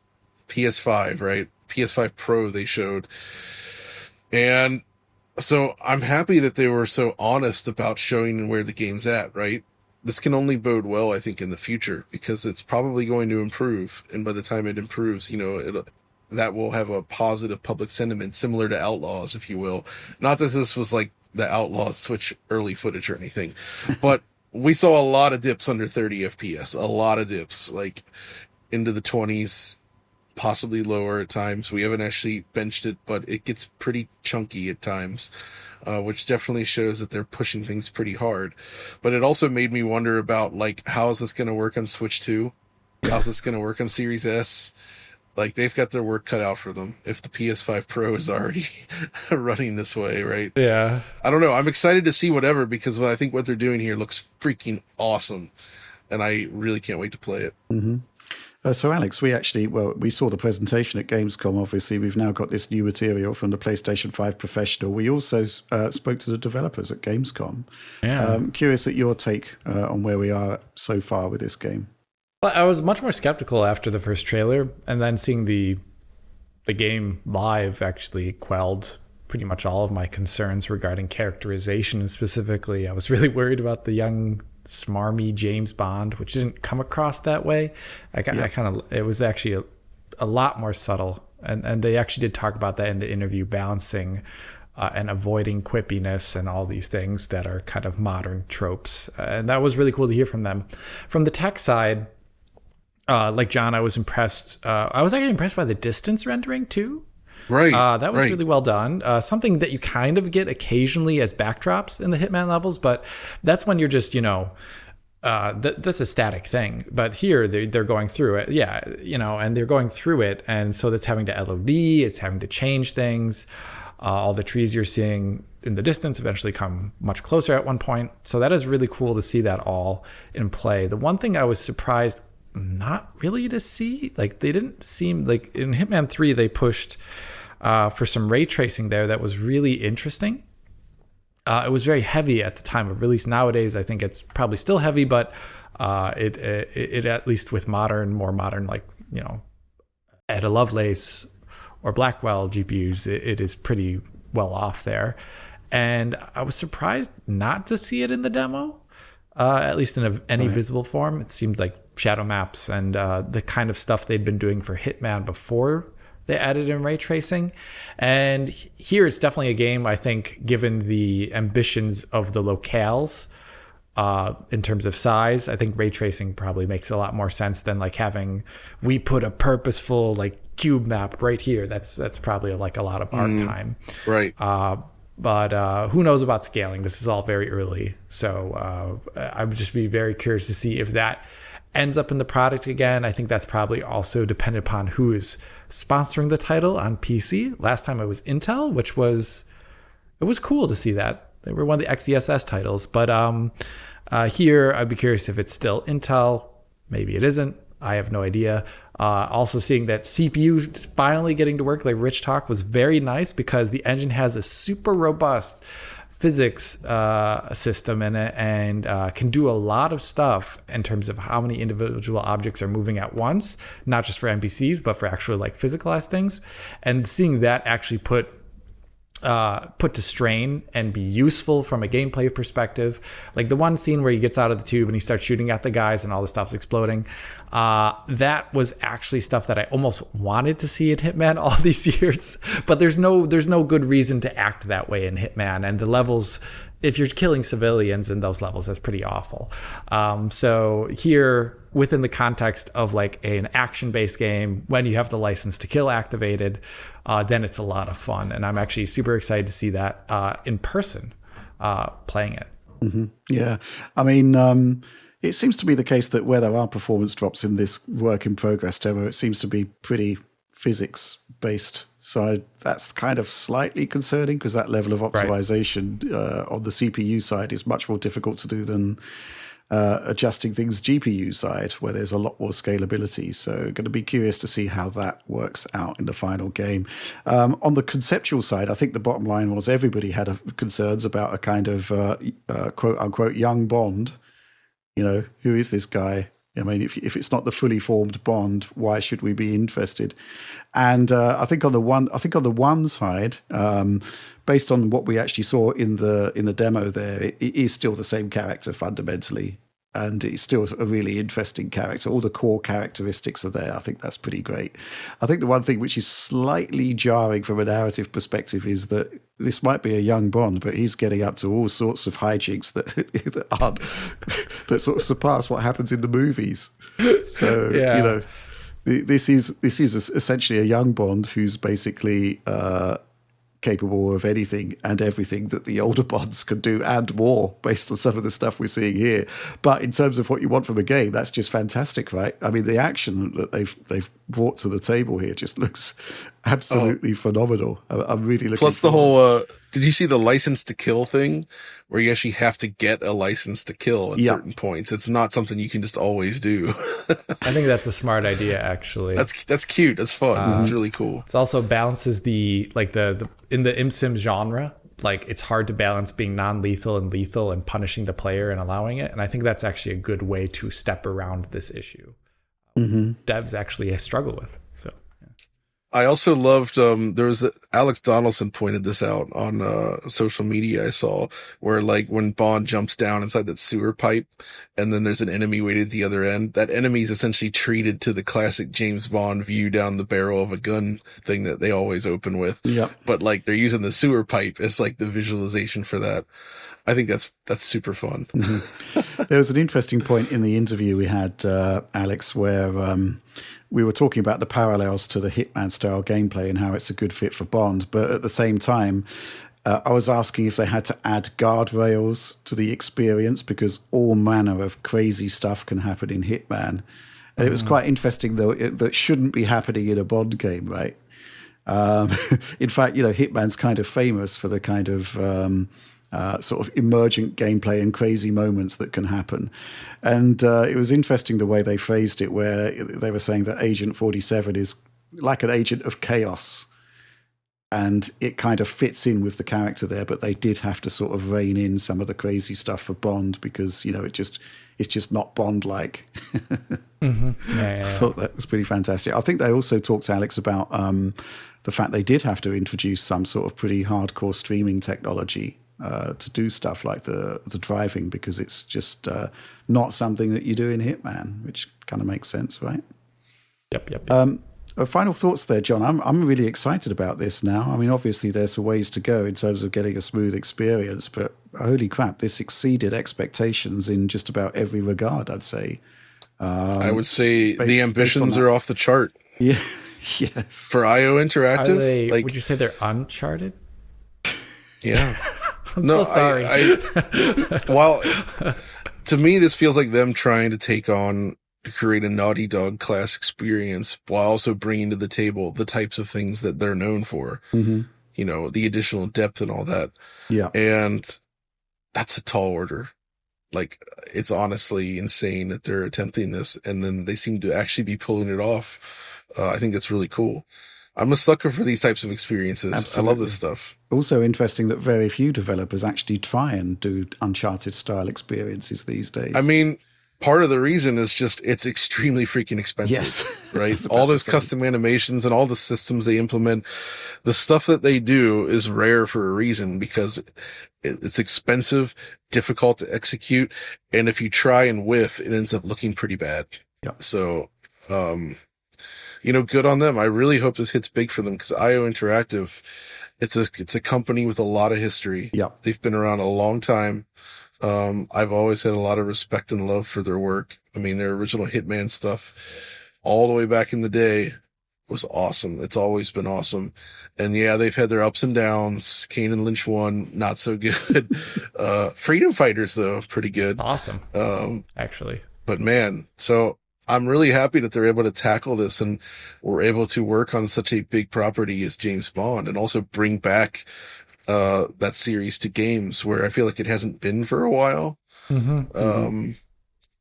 PS5, right? PS5 Pro they showed. And so I'm happy that they were so honest about showing where the game's at, right? This can only bode well, I think, in the future, because it's probably going to improve. And by the time it improves, that will have a positive public sentiment similar to Outlaws, if you will. Not that this was like the Outlaws Switch early footage or anything, but we saw a lot of dips under 30 FPS, a lot of dips, like into the 20s, possibly lower at times. We haven't actually benched it, but it gets pretty chunky at times, which definitely shows that they're pushing things pretty hard. But it also made me wonder about, like, how is this going to work on Switch 2? How's this going to work on Series S? Like, they've got their work cut out for them if the PS5 Pro is already running this way, right? Yeah. I don't know. I'm excited to see whatever, because I think what they're doing here looks freaking awesome. And I really can't wait to play it. Mm-hmm. So, Alex, we saw the presentation at Gamescom. Obviously, we've now got this new material from the PlayStation 5 Professional. We also spoke to the developers at Gamescom. Yeah. Curious at your take on where we are so far with this game. Well, I was much more skeptical after the first trailer, and then seeing the game live actually quelled pretty much all of my concerns regarding characterization. And specifically, I was really worried about the young, smarmy James Bond, which didn't come across that way. It was actually a lot more subtle, and they actually did talk about that in the interview, balancing and avoiding quippiness and all these things that are kind of modern tropes, and that was really cool to hear from them. From the tech side, like John, I was impressed. I was actually impressed by the distance rendering too. Right. That was really well done. Something that you kind of get occasionally as backdrops in the Hitman levels, but that's when you're just, that's a static thing. But here they're going through it. Yeah. And they're going through it. And so that's having to LOD, it's having to change things. All the trees you're seeing in the distance eventually come much closer at one point. So that is really cool to see that all in play. The one thing I was surprised not really to see, like, they didn't seem like in Hitman 3, they pushed for some ray tracing there that was really interesting. It was very heavy at the time of release. Nowadays, I think it's probably still heavy, but it at least with more modern, like, Ada Lovelace or Blackwell GPUs, it is pretty well off there. And I was surprised not to see it in the demo, at least in any visible form. It seemed like shadow maps and the kind of stuff they'd been doing for Hitman before they added in ray tracing. And here it's definitely a game, I think, given the ambitions of the locales in terms of size, I think ray tracing probably makes a lot more sense than like we put a purposeful like cube map right here. That's probably like a lot of art time. Right. But who knows about scaling? This is all very early. So I would just be very curious to see if that ends up in the product again. I think that's probably also dependent upon who is sponsoring the title on PC. Last time it was Intel, it was cool to see that. They were one of the XeSS titles. But here, I'd be curious if it's still Intel. Maybe it isn't. I have no idea. Also seeing that CPU is finally getting to work, like Rich talked, was very nice because the engine has a super robust physics system in it and can do a lot of stuff in terms of how many individual objects are moving at once, not just for NPCs, but for actual like physicalized things. And seeing that actually put to strain and be useful from a gameplay perspective. Like the one scene where he gets out of the tube and he starts shooting at the guys and all the stuff's exploding. That was actually stuff that I almost wanted to see in Hitman all these years, but there's no good reason to act that way in Hitman. And the levels, if you're killing civilians in those levels, that's pretty awful. So here, within the context of like an action-based game, when you have the license to kill activated, then it's a lot of fun. And I'm actually super excited to see that in person, playing it. Mm-hmm. Yeah. I mean, it seems to be the case that where there are performance drops in this work in progress demo, it seems to be pretty physics based. So that's kind of slightly concerning because that level of optimization on the CPU side is much more difficult to do than adjusting things GPU side, where there's a lot more scalability. So going to be curious to see how that works out in the final game. On the conceptual side, I think the bottom line was everybody had concerns about a kind of quote unquote young Bond. You know, who is this guy? I mean, if it's not the fully formed Bond, why should we be interested? And I think on the one side, based on what we actually saw in the demo, there it is still the same character fundamentally, and it's still a really interesting character. All the core characteristics are there. I think that's pretty great. I think the one thing which is slightly jarring from a narrative perspective is that this might be a young Bond, but he's getting up to all sorts of hijinks that sort of surpass what happens in the movies. So Yeah. you know, this is essentially a young Bond who's basically capable of anything and everything that the older Bonds can do and more, based on some of the stuff we're seeing here. But in terms of what you want from a game, that's just fantastic, right? I mean, the action that they've brought to the table here just looks absolutely phenomenal. I'm really looking. Plus the whole, did you see the license to kill thing, where you actually have to get a license to kill at certain points? It's not something you can just always do. I think that's a smart idea, actually. That's cute. That's fun. That's really cool. It also balances the in the ImSim genre. Like, it's hard to balance being non-lethal and lethal and punishing the player and allowing it. And I think that's actually a good way to step around this issue. Devs actually struggle with. So I also loved, there was Alex Donaldson pointed this out on social media I saw, where like when Bond jumps down inside that sewer pipe and then there's an enemy waiting at the other end, that enemy is essentially treated to the classic James Bond view down the barrel of a gun thing that they always open with. Yeah. But like they're using the sewer pipe as like the visualization for that. I think that's super fun. There was an interesting point in the interview we had, Alex, where we were talking about the parallels to the Hitman style gameplay and how it's a good fit for Bond. But at the same time, I was asking if they had to add guardrails to the experience, because all manner of crazy stuff can happen in Hitman. And it was quite interesting, though, that shouldn't be happening in a Bond game, right? In fact, you know, Hitman's kind of famous for the kind of sort of emergent gameplay and crazy moments that can happen. And it was interesting the way they phrased it, where they were saying that Agent 47 is like an agent of chaos. And it kind of fits in with the character there, but they did have to sort of rein in some of the crazy stuff for Bond, because, you know, it's just not Bond-like. yeah. I thought that was pretty fantastic. I think they also talked, Alex, about the fact they did have to introduce some sort of pretty hardcore streaming technology to do stuff like the driving, because it's just not something that you do in Hitman, which kind of makes sense, right? Yep. Final thoughts there, John. I'm really excited about this now. I mean, obviously there's a ways to go in terms of getting a smooth experience, but holy crap, this exceeded expectations in just about every regard, I'd say. I would say the ambitions are off the chart. Yeah, yes. For IO Interactive, would you say they're Uncharted? Yeah. I'm so sorry. Well, to me, this feels like them trying to create a Naughty Dog class experience while also bringing to the table the types of things that they're known for. You know, the additional depth and all that. Yeah. And that's a tall order. Like, it's honestly insane that they're attempting this, and then they seem to actually be pulling it off. I think that's really cool. I'm a sucker for these types of experiences. Absolutely. I love this stuff. Also interesting that very few developers actually try and do Uncharted style experiences these days. I mean, part of the reason is just it's extremely freaking expensive, yes. right? All those custom animations and all the systems they implement, the stuff that they do is rare for a reason, because it's expensive, difficult to execute, and if you try and whiff, it ends up looking pretty bad. Yeah. So, you know, good on them. I really hope this hits big for them, because IO Interactive, it's a company with a lot of history. Yeah. They've been around a long time. I've always had a lot of respect and love for their work. I mean, their original Hitman stuff all the way back in the day was awesome. It's always been awesome. And yeah, they've had their ups and downs. Kane and Lynch 1, not so good. Freedom Fighters, though, pretty good. Awesome. Actually. But man, so I'm really happy that they're able to tackle this, and we're able to work on such a big property as James Bond, and also bring back that series to games, where I feel like it hasn't been for a while.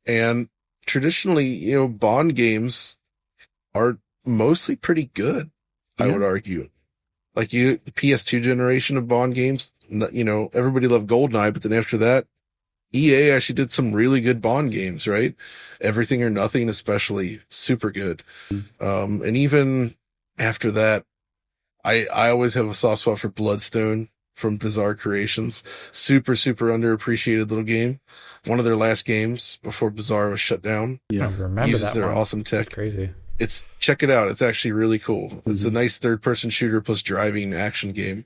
And traditionally, Bond games are mostly pretty good, I would argue. Like the PS2 generation of Bond games, everybody loved GoldenEye, but then after that, EA actually did some really good Bond games, right? Everything or Nothing, especially, super good. And even after that, I always have a soft spot for Bloodstone from Bizarre Creations. Super, super underappreciated little game. One of their last games before Bizarre was shut down. Yeah, I remember Uses that their one. awesome tech. That's crazy. Check it out. It's actually really cool. It's a nice third-person shooter plus driving action game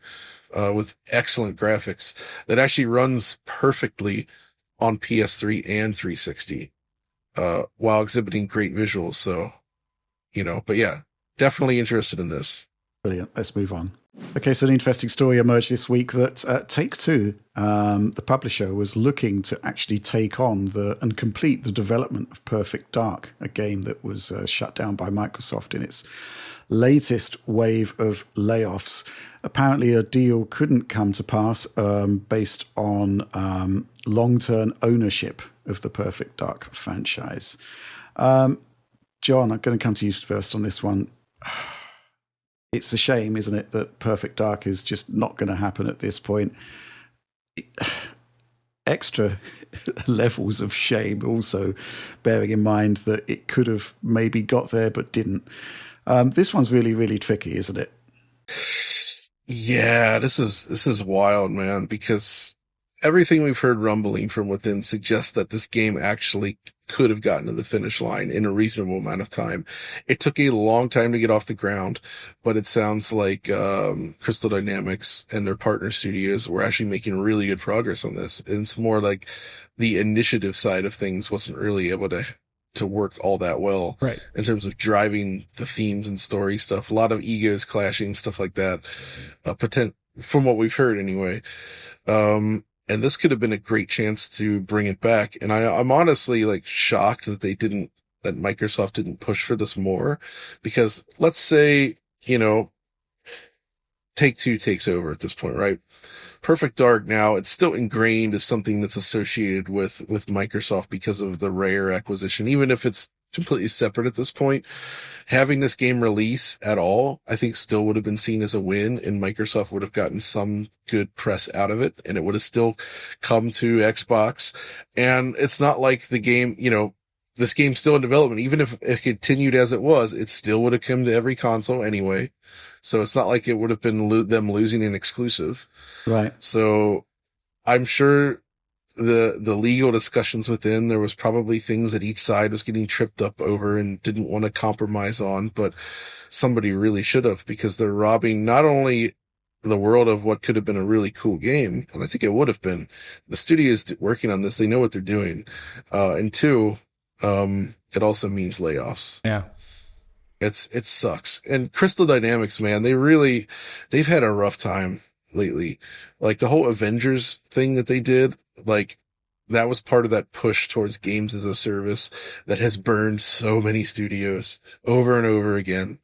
with excellent graphics that actually runs perfectly on PS3 and 360 while exhibiting great visuals. So, but yeah, definitely interested in this. Brilliant. Let's move on. Okay, so an interesting story emerged this week that Take-Two, the publisher, was looking to actually take on and complete the development of Perfect Dark, a game that was shut down by Microsoft in its latest wave of layoffs. Apparently, a deal couldn't come to pass based on long-term ownership of the Perfect Dark franchise. John, I'm going to come to you first on this one. It's a shame, isn't it, that Perfect Dark is just not going to happen at this point. Extra levels of shame also, bearing in mind that it could have maybe got there but didn't. This one's really, really tricky, isn't it? Yeah, this is wild, man, because everything we've heard rumbling from within suggests that this game actually could have gotten to the finish line in a reasonable amount of time. It took a long time to get off the ground, but it sounds like Crystal Dynamics and their partner studios were actually making really good progress on this. And it's more like the initiative side of things wasn't really able to work all that well, right, in terms of driving the themes and story stuff. A lot of egos clashing, stuff like that. From what we've heard anyway. And this could have been a great chance to bring it back. And I'm honestly shocked that that Microsoft didn't push for this more, because let's say, Take-Two takes over at this point, right? Perfect Dark now, it's still ingrained as something that's associated with Microsoft because of the Rare acquisition, even if it's completely separate at this point. Having this game release at all, I think still would have been seen as a win, and Microsoft would have gotten some good press out of it, and it would have still come to Xbox. And it's not like the game, this game's still in development. Even if it continued as it was, it still would have come to every console anyway. So it's not like it would have been them losing an exclusive. Right. So I'm sure the legal discussions within, there was probably things that each side was getting tripped up over and didn't want to compromise on, but somebody really should have, because they're robbing not only the world of what could have been a really cool game, and I think it would have been. The studios working on this, they know what they're doing. And two, it also means layoffs. Yeah. It sucks. And Crystal Dynamics, man, they've had a rough time lately. Like the whole Avengers thing that they did, that was part of that push towards games as a service that has burned so many studios over and over again.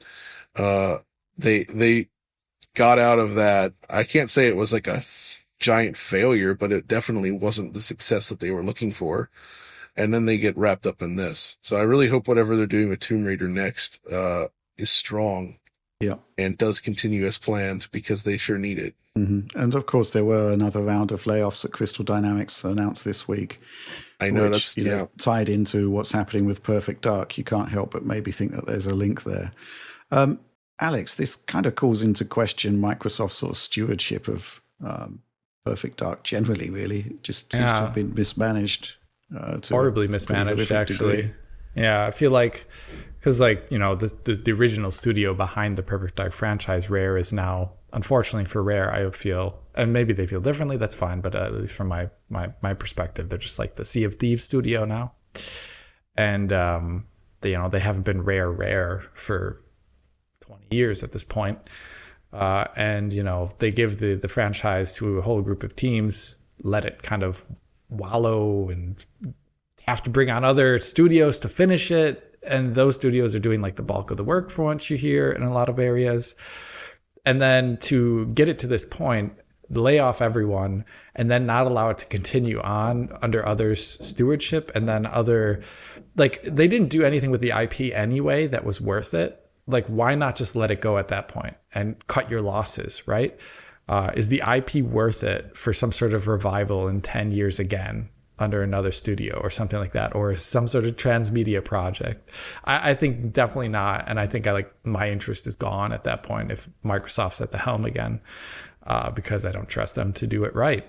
They got out of that. I can't say it was like a giant failure, but it definitely wasn't the success that they were looking for. And then they get wrapped up in this. So I really hope whatever they're doing with Tomb Raider next, is strong. Yeah. And does continue as planned, because they sure need it. Mm-hmm. And of course, there were another round of layoffs at Crystal Dynamics announced this week. I know, which, tied into what's happening with Perfect Dark. You can't help but maybe think that there's a link there. Alex, this kind of calls into question Microsoft's sort of stewardship of Perfect Dark generally, really. It just seems to have been mismanaged. Horribly mismanaged, actually. Degree. Yeah, I feel like, because the original studio behind the Perfect Dark franchise, Rare, is now, unfortunately for Rare, I feel, and maybe they feel differently, that's fine, but at least from my perspective, they're just like the Sea of Thieves studio now. And they haven't been Rare for 20 years at this point. And they give the franchise to a whole group of teams, let it kind of wallow and have to bring on other studios to finish it, and those studios are doing the bulk of the work, for once you hear, in a lot of areas. And then to get it to this point, lay off everyone and then not allow it to continue on under others' stewardship, and then they didn't do anything with the IP anyway that was worth it. Like, why not just let it go at that point and cut your losses, right? Is the IP worth it for some sort of revival in 10 years again under another studio or something like that, or some sort of transmedia project? I think definitely not. And I think my interest is gone at that point if Microsoft's at the helm again, because I don't trust them to do it right.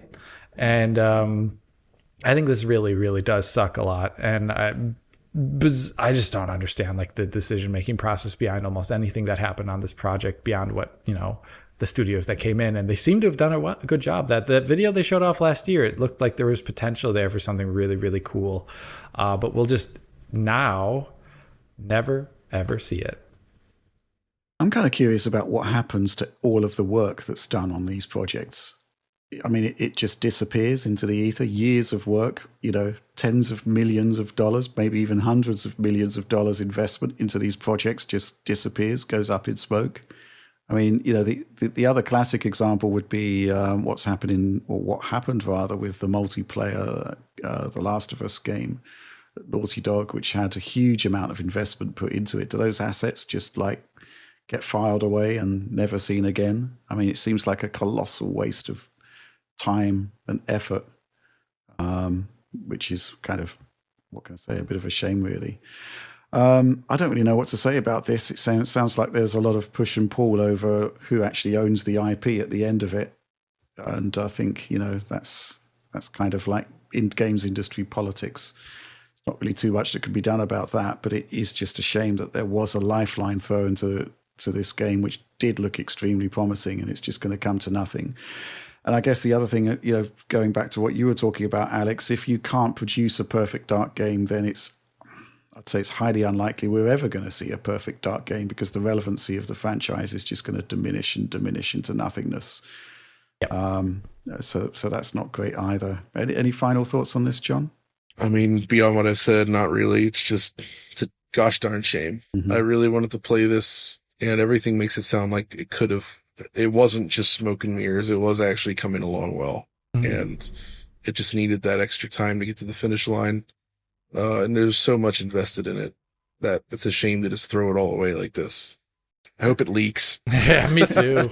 And I think this really, really does suck a lot. And I just don't understand the decision-making process behind almost anything that happened on this project beyond what, the studios that came in, and they seem to have done a good job. That video they showed off last year, it looked like there was potential there for something really, really cool. But we'll just now never, ever see it. I'm kind of curious about what happens to all of the work that's done on these projects. I mean, it just disappears into the ether. Years of work, tens of millions of dollars, maybe even hundreds of millions of dollars investment into these projects just disappears, goes up in smoke. I mean, the other classic example would be what happened with the multiplayer, The Last of Us game, Naughty Dog, which had a huge amount of investment put into it. Do those assets just get filed away and never seen again? I mean, it seems like a colossal waste of time and effort, which is kind of, what can I say, a bit of a shame, really. I don't really know what to say about this. It sounds like there's a lot of push and pull over who actually owns the IP at the end of it. And I think, that's kind of like in games industry politics. It's not really too much that could be done about that, but it is just a shame that there was a lifeline thrown to this game, which did look extremely promising, and it's just going to come to nothing. And I guess the other thing, going back to what you were talking about, Alex, if you can't produce a perfect dark game, then I'd say it's highly unlikely we're ever going to see a perfect dark game, because the relevancy of the franchise is just going to diminish into nothingness. Yep. So that's not great either. Any final thoughts on this, John? I mean, beyond what I've said, not really. It's a gosh darn shame. Mm-hmm. I really wanted to play this, and everything makes it sound like it wasn't just smoke and mirrors. It was actually coming along well. Mm-hmm. And it just needed that extra time to get to the finish line. And there's so much invested in it that it's a shame to just throw it all away like this. I hope it leaks. Yeah, me too.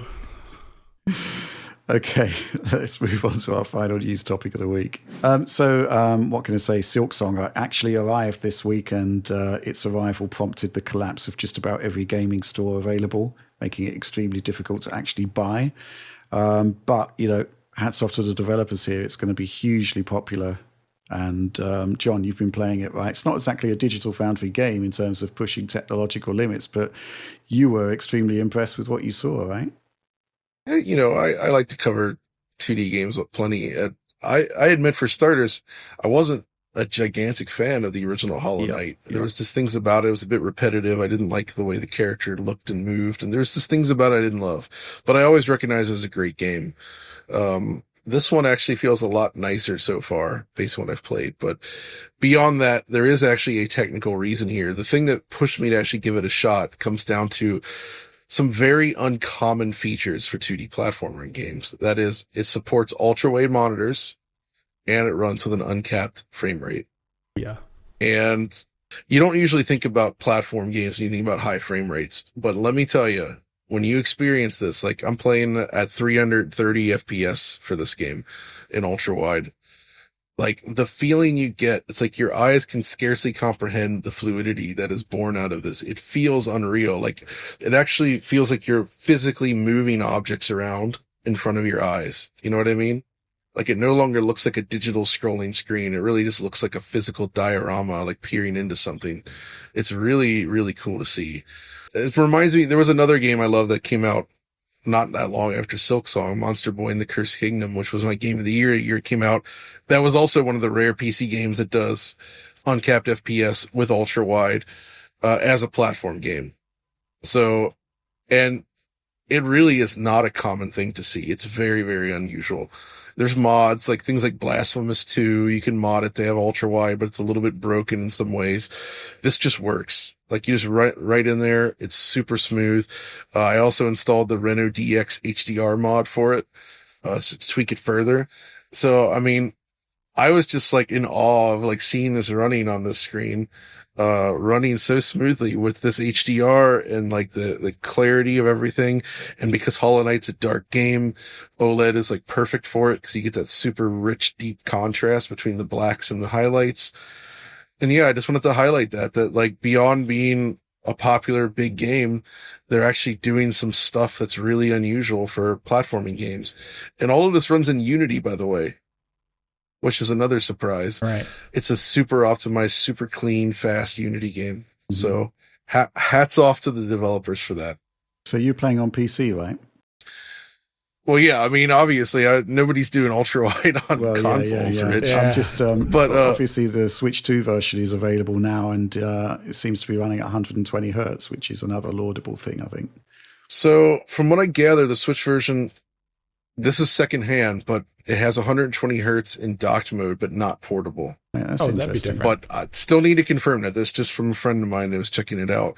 Okay, let's move on to our final news topic of the week. What can I say? Silksong actually arrived this week, and its arrival prompted the collapse of just about every gaming store available, making it extremely difficult to actually buy. But, hats off to the developers here. It's going to be hugely popular. And John, you've been playing it, right? It's not exactly a Digital Foundry game in terms of pushing technological limits, but you were extremely impressed with what you saw, right? I like to cover 2D games with plenty. I admit, for starters, I wasn't a gigantic fan of the original Hollow Knight. There was just things about it was a bit repetitive. I didn't like the way the character looked and moved, and there's just things about it I didn't love. But I always recognized it as a great game. This one actually feels a lot nicer so far, based on what I've played. But beyond that, there is actually a technical reason here. The thing that pushed me to actually give it a shot comes down to some very uncommon features for 2D platformer in games. That is, it supports ultra-wide monitors, and it runs with an uncapped frame rate. Yeah. And you don't usually think about platform games when you think about high frame rates. But let me tell you, when you experience this, like I'm playing at 330 FPS for this game in ultra wide, like the feeling you get, it's like your eyes can scarcely comprehend the fluidity that is born out of this. It feels unreal. Like it actually feels like you're physically moving objects around in front of your eyes. You know what I mean? Like it no longer looks like a digital scrolling screen. It really just looks like a physical diorama, like peering into something. It's really, really cool to see. It reminds me, there was another game I love that came out not that long after Silksong, Monster Boy and the Cursed Kingdom, which was my game of the year. It came out. That was also one of the rare PC games that does uncapped FPS with ultra wide, as a platform game. So, and it really is not a common thing to see. It's very, very unusual. There's mods, like things like Blasphemous 2. You can mod it to have ultra wide, but it's a little bit broken in some ways. This just works. Like you just right in there. It's super smooth. I also installed the Reno DX HDR mod for it. tweak it further. So, I mean, I was just like in awe of like seeing this running on this screen, running so smoothly with this HDR and like the clarity of everything. And because Hollow Knight's a dark game, OLED is like perfect for it because you get that super rich, deep contrast between the blacks and the highlights. And yeah, I just wanted to highlight that like beyond being a popular big game, they're actually doing some stuff that's really unusual for platforming games. And all of this runs in Unity, by the way, which is another surprise. Right. It's a super optimized, super clean, fast Unity game. Mm-hmm. So hats off to the developers for that. So you're playing on PC, right? Well, yeah, I mean, obviously, nobody's doing ultra wide on consoles, Rich. Yeah. I'm just, but obviously, the Switch 2 version is available now, and it seems to be running at 120 hertz, which is another laudable thing, I think. So, from what I gather, the Switch version, this is secondhand, but it has 120 hertz in docked mode, but not portable. Yeah, that's interesting. But I still need to confirm that. That's just from a friend of mine that was checking it out.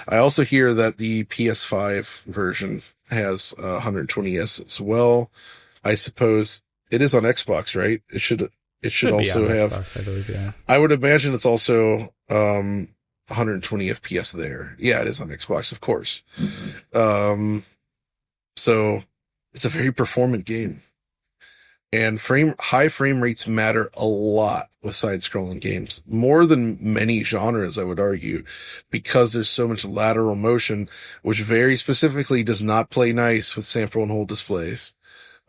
I also hear that the PS5 version has 120S as well. I suppose it is on Xbox, right? It should also have Xbox, I believe, yeah. I would imagine it's also 120 FPS there. Yeah, it is on Xbox, of course. So it's a very performant game. And high frame rates matter a lot with side-scrolling games, more than many genres, I would argue, because there's so much lateral motion, which very specifically does not play nice with sample and hold displays.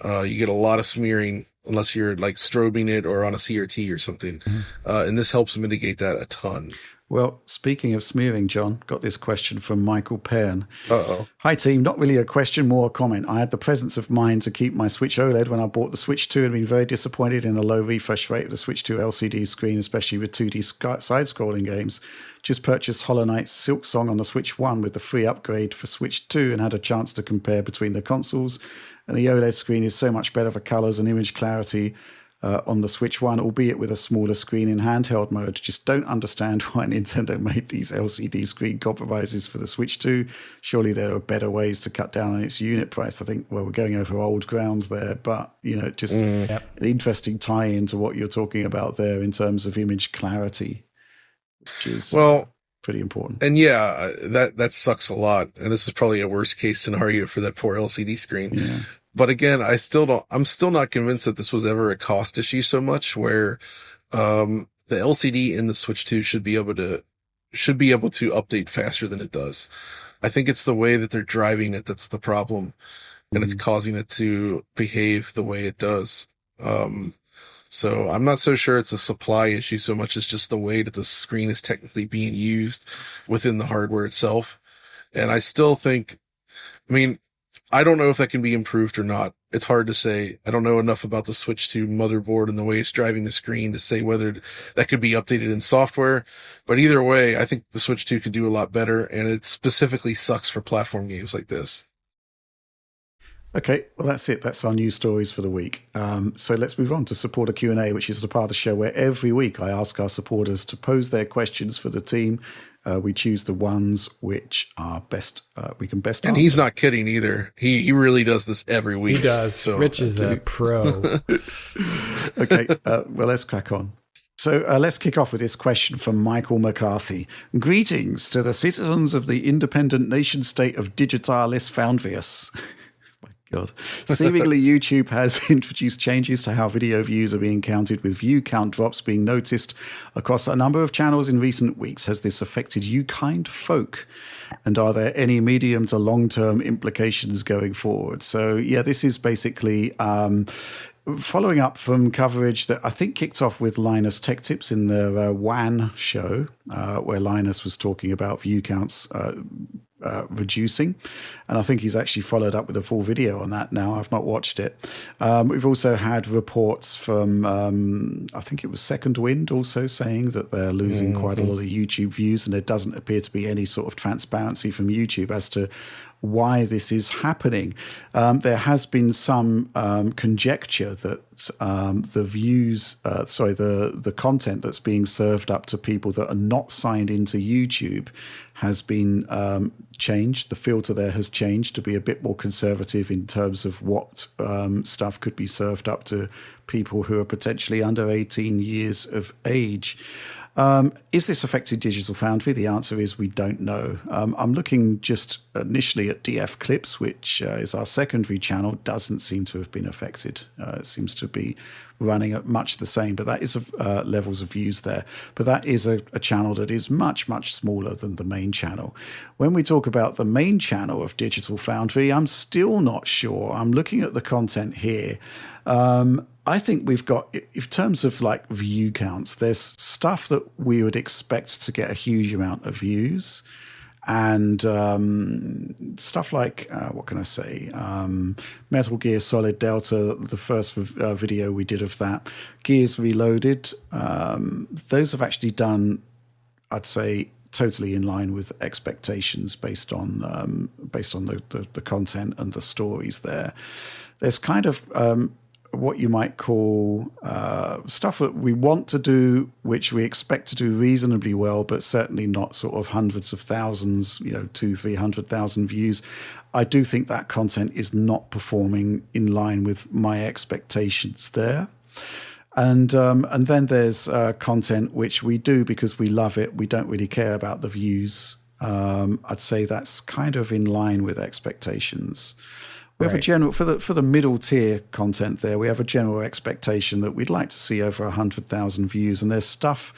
You get a lot of smearing unless you're like strobing it or on a CRT or something. And this helps mitigate that a ton. Well, speaking of smearing, John, got this question from Michael Perrin. Uh-oh. Hi, team. Not really a question, more a comment. I had the presence of mind to keep my Switch OLED when I bought the Switch 2 and been very disappointed in the low refresh rate of the Switch 2 LCD screen, especially with 2D side-scrolling games. Just purchased Hollow Knight's Silksong on the Switch 1 with the free upgrade for Switch 2 and had a chance to compare between the consoles. And the OLED screen is so much better for colors and image clarity on the Switch 1, albeit with a smaller screen in handheld mode. Just don't understand why Nintendo made these LCD screen compromises for the Switch 2. Surely there are better ways to cut down on its unit price. I think, well, we're going over old ground there, but, you know, just an interesting tie-in to what you're talking about there in terms of image clarity, which is pretty important. And yeah, that sucks a lot. And this is probably a worst case scenario for that poor LCD screen. Yeah. But again, I'm still not convinced that this was ever a cost issue so much where, the LCD in the Switch 2 should be able to update faster than it does. I think it's the way that they're driving it that's the problem, and it's causing it to behave the way it does. So I'm not so sure it's a supply issue so much as just the way that the screen is technically being used within the hardware itself. And I still think, I don't know if that can be improved or not. It's hard to say. I don't know enough about the Switch 2 motherboard and the way it's driving the screen to say whether that could be updated in software. But either way, I think the Switch 2 could do a lot better, and it specifically sucks for platform games like this. Okay, well, that's it. That's our news stories for the week. So let's move on to Supporter Q&A, which is the part of the show where every week I ask our supporters to pose their questions for the team. We choose the ones which are best, we can best answer. And he's not kidding either. He really does this every week. He does. So, Rich is a pro. Okay, well, let's crack on. So let's kick off with this question from Michael McCarthy. Greetings to the citizens of the independent nation-state of Digitalis Foundvius. God. Seemingly, YouTube has introduced changes to how video views are being counted, with view count drops being noticed across a number of channels in recent weeks. Has this affected you kind folk? And are there any medium to long-term implications going forward? So, yeah, this is basically following up from coverage that I think kicked off with Linus Tech Tips in the WAN show, where Linus was talking about view counts reducing, and I think he's actually followed up with a full video on that now. I've not watched it. We've also had reports from I think it was Second Wind also saying that they're losing quite a lot of YouTube views, and there doesn't appear to be any sort of transparency from YouTube as to why this is happening. There has been some conjecture that the content that's being served up to people that are not signed into YouTube has been changed. The filter there has changed to be a bit more conservative in terms of what stuff could be served up to people who are potentially under 18 years of age. Is this affecting Digital Foundry? The answer is we don't know. I'm looking just initially at DF Clips, which is our secondary channel, doesn't seem to have been affected. It seems to be running at much the same, but that is levels of views there. But that is a channel that is much, much smaller than the main channel. When we talk about the main channel of Digital Foundry, I'm still not sure. I'm looking at the content here. I think we've got, in terms of like view counts, there's stuff that we would expect to get a huge amount of views, and stuff like, what can I say, Metal Gear Solid Delta, the first video we did of that, Gears Reloaded, those have actually done, I'd say, totally in line with expectations based on the content and the stories there. There's kind of what you might call stuff that we want to do, which we expect to do reasonably well, but certainly not sort of hundreds of thousands, 200,000-300,000 views. I do think that content is not performing in line with my expectations there. And then there's content which we do because we love it. We don't really care about the views. I'd say that's kind of in line with expectations. We have a general, for the middle tier content there, we have a general expectation that we'd like to see over 100,000 views, and there's stuff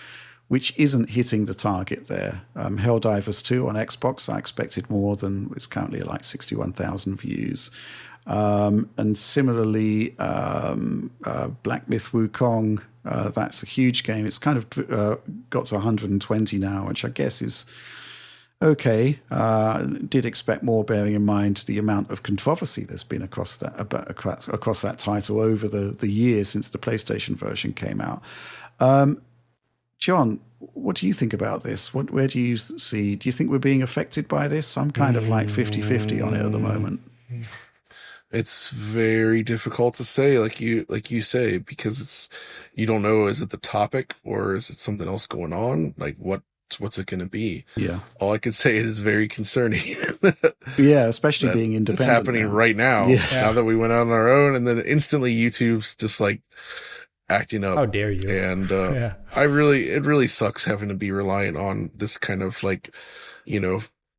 which isn't hitting the target there. Helldivers 2 on Xbox, I expected more than, it's currently like 61,000 views. And similarly, Black Myth Wukong, that's a huge game. It's kind of got to 120 now, which I guess is okay. Did expect more, bearing in mind the amount of controversy there's been across that title over the years since the PlayStation version came out. John, what do you think about this? Where do you see? Do you think we're being affected by this? I'm kind of like 50-50 on it at the moment. It's very difficult to say, like you say, because you don't know, is it the topic or is it something else going on? Like what's it going to be? Yeah. All I can say is very concerning. Yeah, especially being independent. It's happening right now. Yes. Now that we went out on our own, and then instantly YouTube's just like acting up. How dare you? And it really sucks having to be reliant on this kind of like,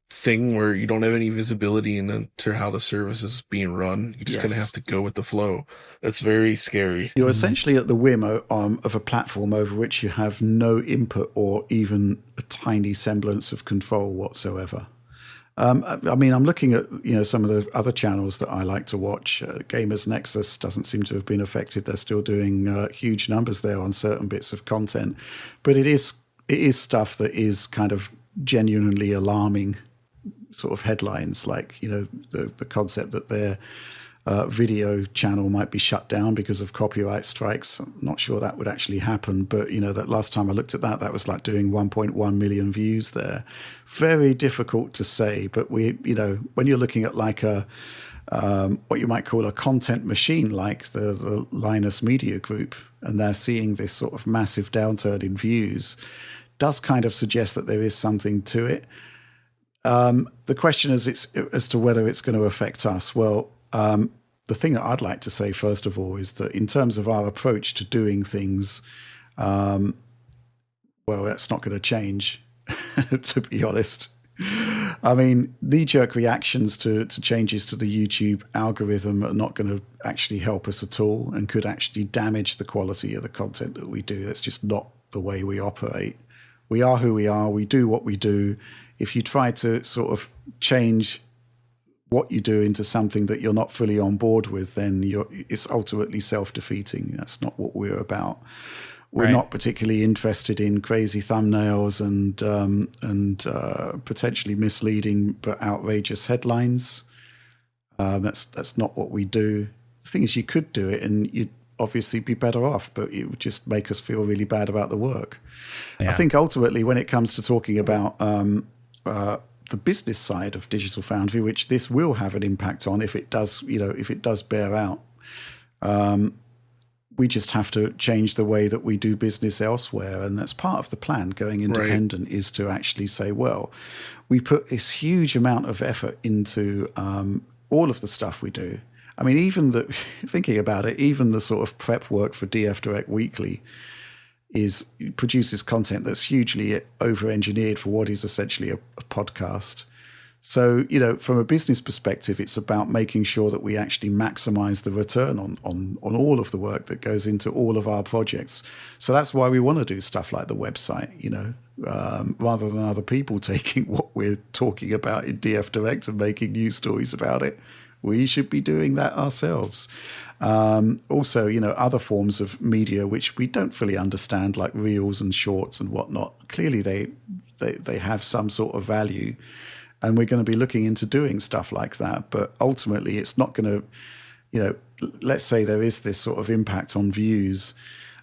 thing where you don't have any visibility into how the service is being run. You just kind of have to go with the flow. It's very scary. You're essentially at the whim of a platform over which you have no input or even a tiny semblance of control whatsoever. I mean, I'm looking at some of the other channels that I like to watch. Gamers Nexus doesn't seem to have been affected. They're still doing huge numbers there on certain bits of content, but it is stuff that is kind of genuinely alarming. Sort of headlines, like the concept that their video channel might be shut down because of copyright strikes. I'm not sure that would actually happen, but that last time I looked at that was like doing 1.1 million views there. Very difficult to say, but when you're looking at like a what you might call a content machine, like the Linus Media Group, and they're seeing this sort of massive downturn in views, does kind of suggest that there is something to it. The question is as to whether it's going to affect us. Well, the thing that I'd like to say, first of all, is that in terms of our approach to doing things, well, that's not going to change, to be honest. I mean, knee-jerk reactions to changes to the YouTube algorithm are not going to actually help us at all and could actually damage the quality of the content that we do. That's just not the way we operate. We are who we are. We do what we do. If you try to sort of change what you do into something that you're not fully on board with, then it's ultimately self-defeating. That's not what we're about. We're not particularly interested in crazy thumbnails and potentially misleading but outrageous headlines. That's not what we do. The thing is, you could do it and you'd obviously be better off, but it would just make us feel really bad about the work. Yeah. I think ultimately when it comes to talking about the business side of Digital Foundry, which this will have an impact on if it does, if it does bear out. We just have to change the way that we do business elsewhere. And that's part of the plan. Going independent is to actually say, well, we put this huge amount of effort into all of the stuff we do. I mean, even thinking about it, even the sort of prep work for DF Direct Weekly produces content that's hugely over-engineered for what is essentially a podcast. So, from a business perspective, it's about making sure that we actually maximize the return on all of the work that goes into all of our projects. So that's why we want to do stuff like the website, rather than other people taking what we're talking about in DF Direct and making news stories about it. We should be doing that ourselves. Also, other forms of media which we don't fully understand, like reels and shorts and whatnot. Clearly, they have some sort of value. And we're going to be looking into doing stuff like that. But ultimately, it's not going to, let's say there is this sort of impact on views.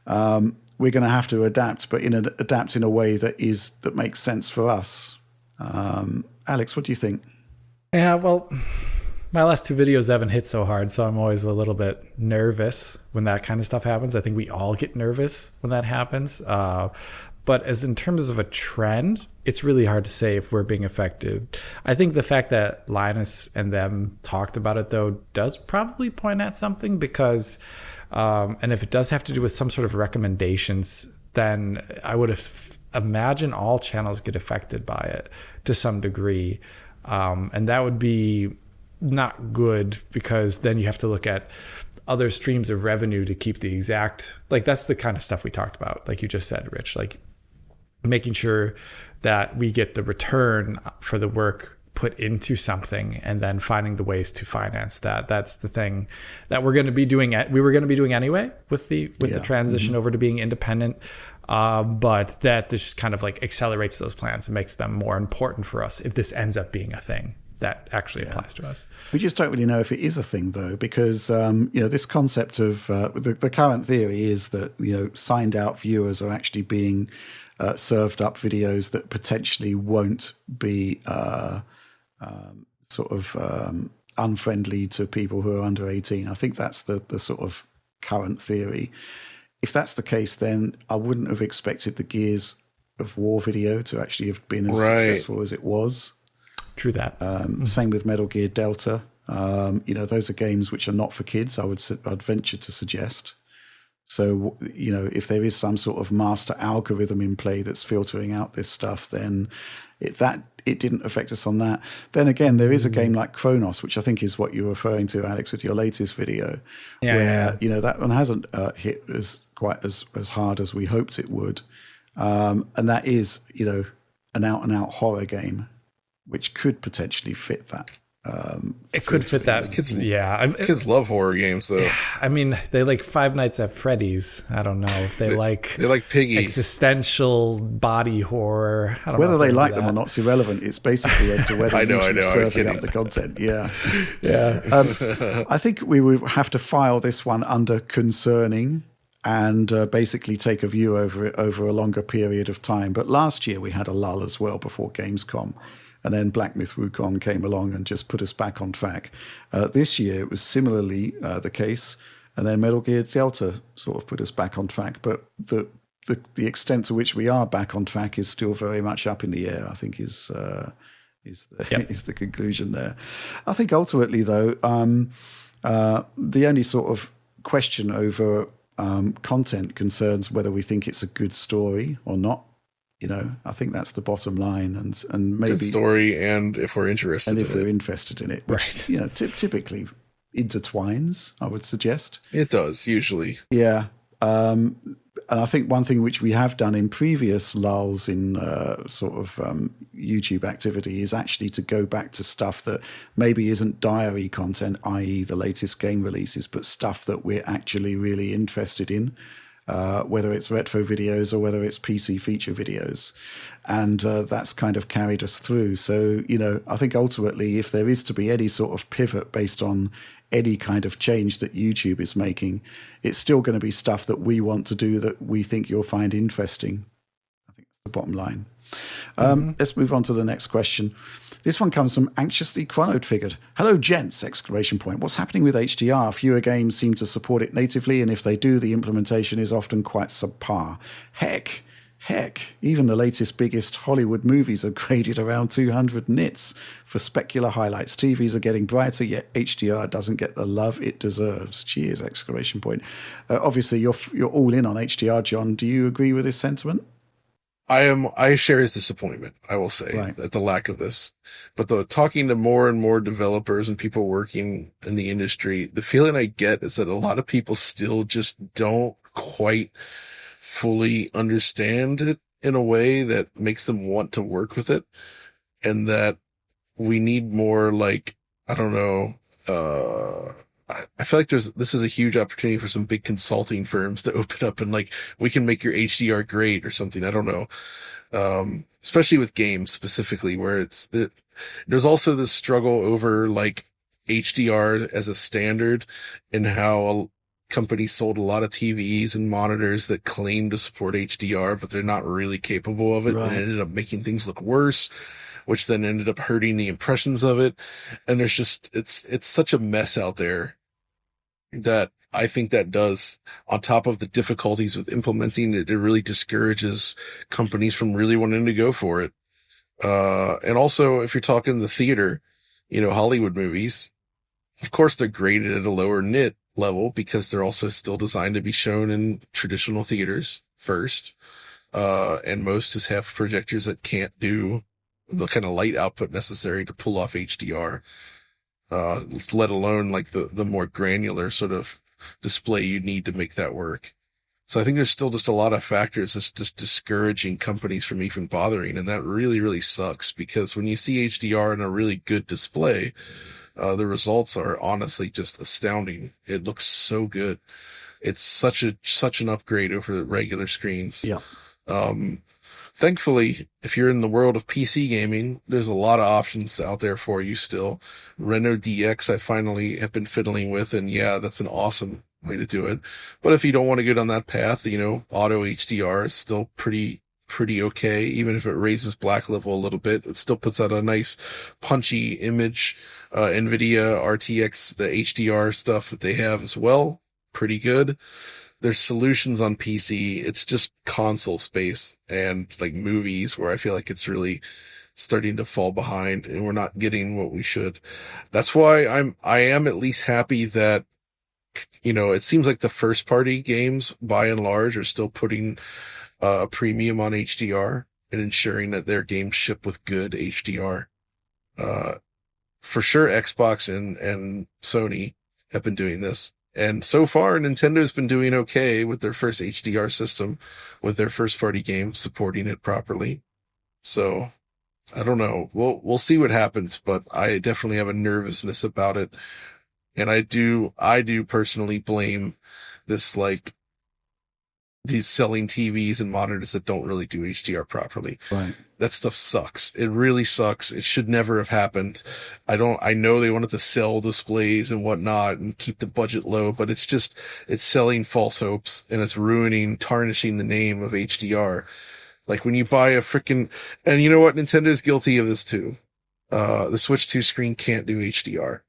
We're going to have to adapt, but adapt in a way that makes sense for us. Alex, what do you think? Yeah, well, my last 2 videos haven't hit so hard, so I'm always a little bit nervous when that kind of stuff happens. I think we all get nervous when that happens. But as in terms of a trend, it's really hard to say if we're being effective. I think the fact that Linus and them talked about it, though, does probably point at something because, and if it does have to do with some sort of recommendations, then I would imagine all channels get affected by it to some degree. And that would be not good because then you have to look at other streams of revenue to keep the exact, like that's the kind of stuff we talked about, like you just said, Rich, like making sure that we get the return for the work put into something and then finding the ways to finance that. That's the thing that we're going to be doing. We were going to be doing anyway with the transition over to being independent. But that this kind of like accelerates those plans and makes them more important for us if this ends up being a thing that actually applies to us. We just don't really know if it is a thing, though, because this concept of the current theory is that signed out viewers are actually being served up videos that potentially won't be unfriendly to people who are under 18. I think that's the sort of current theory. If that's the case, then I wouldn't have expected the Gears of War video to actually have been as successful as it was. True that. Same with Metal Gear Delta. Those are games which are not for kids, I'd venture to suggest. So, if there is some sort of master algorithm in play that's filtering out this stuff, then it didn't affect us on that. Then again, there is a game like Chronos, which I think is what you're referring to, Alex, with your latest video, where that one hasn't hit quite as hard as we hoped it would, and that is an out-and-out horror game, which could potentially fit that. It could fit that. Kids love horror games, though. I mean, they like Five Nights at Freddy's. I don't know if they like Piggy. Existential body horror. I don't whether know they like them or not is irrelevant. It's basically as to whether YouTube's serving up the content. I think we would have to file this one under concerning and basically take a view over it over a longer period of time. But last year we had a lull as well before Gamescom. And then Black Myth Wukong came along and just put us back on track. This year, it was similarly the case. And then Metal Gear Delta sort of put us back on track. But the extent to which we are back on track is still very much up in the air, I think, is the conclusion there. I think ultimately, though, the only sort of question over content concerns whether we think it's a good story or not. I think that's the bottom line, and maybe good story, and if we're interested, in it, which typically intertwines. I would suggest it does usually. Yeah, and I think one thing which we have done in previous lulls in YouTube activity is actually to go back to stuff that maybe isn't diary content, i.e., the latest game releases, but stuff that we're actually really interested in. Whether it's retro videos or whether it's PC feature videos. And that's kind of carried us through. So, I think ultimately if there is to be any sort of pivot based on any kind of change that YouTube is making, it's still going to be stuff that we want to do that we think you'll find interesting. I think that's the bottom line. Let's move on to the next question. This one comes from Anxiously Chronoed Figured. Hello, gents! Exclamation point. What's happening with HDR? Fewer games seem to support it natively, and if they do, the implementation is often quite subpar. Heck, even the latest, biggest Hollywood movies are graded around 200 nits for specular highlights. TVs are getting brighter, yet HDR doesn't get the love it deserves. Cheers! Exclamation point. Obviously, you're all in on HDR, John. Do you agree with this sentiment? I share his disappointment, I will say, at the lack of this. But talking to more and more developers and people working in the industry, the feeling I get is that a lot of people still just don't quite fully understand it in a way that makes them want to work with it. And that we need more, like, I don't know, I feel like this is a huge opportunity for some big consulting firms to open up and, like, we can make your HDR great or something. I don't know. Especially with games specifically, where there's also this struggle over, like, HDR as a standard, and how companies sold a lot of TVs and monitors that claim to support HDR, but they're not really capable of it. Right. And it ended up making things look worse, which then ended up hurting the impressions of it. And there's just, it's such a mess out there that I think that does, on top of the difficulties with implementing it, it really discourages companies from really wanting to go for it. And also, if you're talking the theater, Hollywood movies, of course they're graded at a lower nit level because they're also still designed to be shown in traditional theaters first. And most just have projectors that can't do the kind of light output necessary to pull off HDR, let alone like the more granular sort of display you need to make that work. So I think there's still just a lot of factors that's just discouraging companies from even bothering. And that really, really sucks, because when you see HDR in a really good display, the results are honestly just astounding. It looks so good. It's such an upgrade over the regular screens. Yeah. Thankfully, if you're in the world of PC gaming, there's a lot of options out there for you still. Reno DX I finally have been fiddling with, and yeah, that's an awesome way to do it. But if you don't want to go down that path, auto HDR is still pretty okay. Even if it raises black level a little bit, it still puts out a nice punchy image. NVIDIA RTX, the HDR stuff that they have as well, pretty good. There's solutions on PC. It's just console space and like movies where I feel like it's really starting to fall behind and we're not getting what we should. That's why I am at least happy that, it seems like the first party games by and large are still putting a premium on HDR and ensuring that their games ship with good HDR. For sure, Xbox and Sony have been doing this. And so far, Nintendo's been doing okay with their first HDR system, with their first party games supporting it properly. So I don't know. We'll see what happens, but I definitely have a nervousness about it. And I do personally blame this, like, these selling TVs and monitors that don't really do HDR properly. Right. That stuff sucks. It really sucks. It should never have happened. I know they wanted to sell displays and whatnot and keep the budget low, but it's selling false hopes, and it's tarnishing the name of HDR. Like when you buy and you know what? Nintendo's guilty of this too. The Switch 2 screen can't do HDR.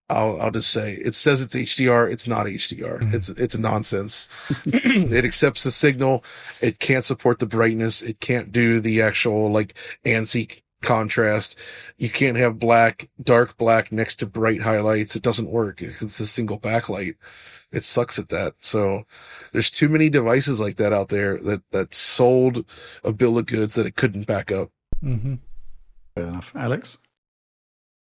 I'll just say, it says it's HDR. It's not HDR. Mm-hmm. It's nonsense. It accepts the signal. It can't support the brightness. It can't do the actual like ANSI contrast. You can't have dark black next to bright highlights. It doesn't work. It's a single backlight. It sucks at that. So there's too many devices like that out there that sold a bill of goods that it couldn't back up. Mm-hmm. Fair enough. Alex?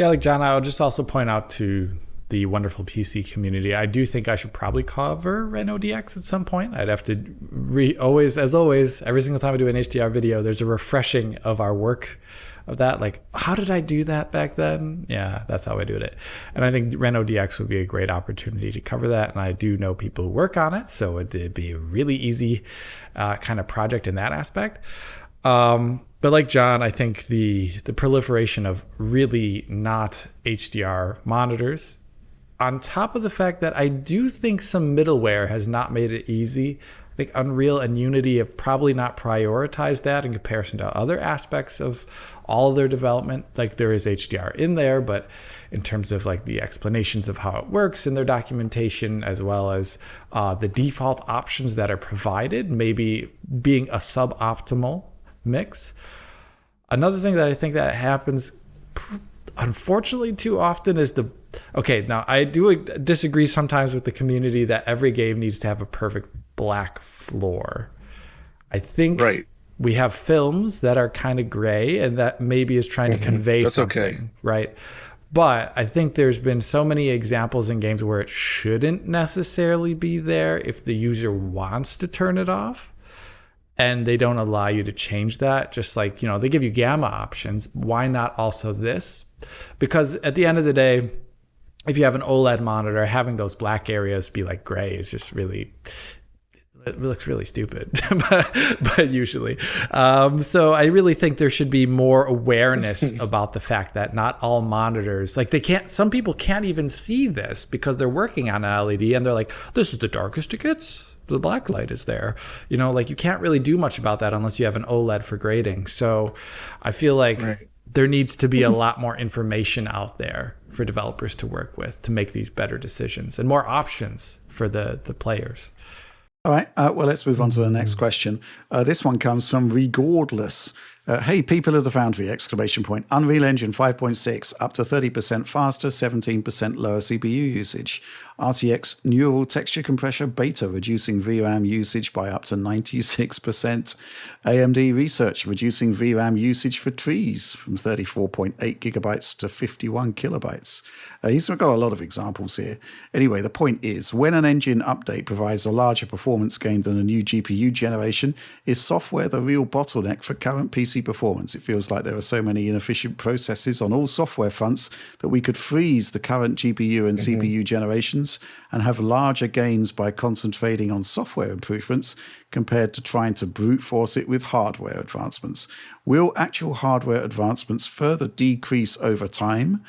Yeah, like John, I'll just also point out to the wonderful PC community, I do think I should probably cover Reno DX at some point. I'd have to always, every single time I do an HDR video, there's a refreshing of our work of that. Like, how did I do that back then? Yeah, that's how I do it. And I think Reno DX would be a great opportunity to cover that. And I do know people who work on it, so it'd be a really easy kind of project in that aspect. But like John, I think the proliferation of really not HDR monitors, on top of the fact that I do think some middleware has not made it easy. I think Unreal and Unity have probably not prioritized that in comparison to other aspects of all their development. Like there is HDR in there, but in terms of like the explanations of how it works in their documentation, as well as the default options that are provided, maybe being a suboptimal mix. Another thing that I think that happens unfortunately too often is now I do disagree sometimes with the community that every game needs to have a perfect black floor. I think we have films that are kind of gray, and that maybe is trying to convey something. Okay. Right? But I think there's been so many examples in games where it shouldn't necessarily be there if the user wants to turn it off. And they don't allow you to change that. Just like, they give you gamma options. Why not also this? Because at the end of the day, if you have an OLED monitor, having those black areas be like gray is just really, it looks really stupid, but usually. So I really think there should be more awareness about the fact that not all monitors, like some people can't even see this because they're working on an LED and they're like, this is the darkest it gets. The black light is there. You can't really do much about that unless you have an OLED for grading. So I feel like there needs to be a lot more information out there for developers to work with to make these better decisions and more options for the players. All right. Well, let's move on to the next question. This one comes from Regardless. Hey, people of the Foundry! ! Unreal Engine 5.6 up to 30% faster, 17% lower CPU usage. RTX neural texture compressor beta reducing VRAM usage by up to 96%. AMD research reducing VRAM usage for trees from 34.8 gigabytes to 51 kilobytes. He's got a lot of examples here. Anyway, the point is, when an engine update provides a larger performance gain than a new GPU generation, is software the real bottleneck for current PC performance? It feels like there are so many inefficient processes on all software fronts that we could freeze the current GPU and CPU generations and have larger gains by concentrating on software improvements compared to trying to brute force it with hardware advancements. Will actual hardware advancements further decrease over time?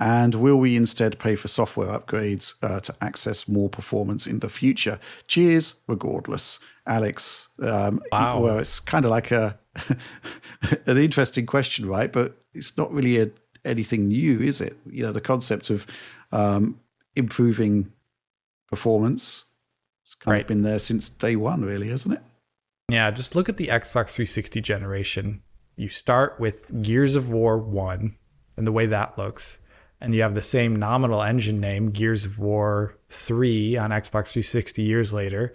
And will we instead pay for software upgrades to access more performance in the future? Cheers, regardless. Alex, wow. Well, it's kind of like an interesting question, right? But it's not really anything new, is it? The concept of improving performance has kind of been there since day one, really, hasn't it? Yeah, just look at the Xbox 360 generation. You start with Gears of War 1 and the way that looks. And you have the same nominal engine name, Gears of War 3 on Xbox 360 years later,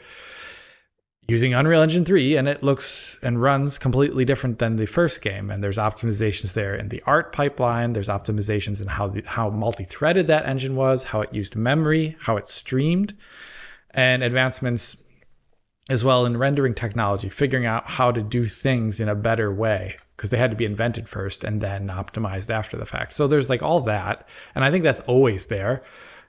using Unreal Engine 3, and it looks and runs completely different than the first game. And there's optimizations there in the art pipeline. There's optimizations in how multi-threaded that engine was, how it used memory, how it streamed, and advancements as well in rendering technology, figuring out how to do things in a better way, because they had to be invented first and then optimized after the fact. So there's like all that. And I think that's always there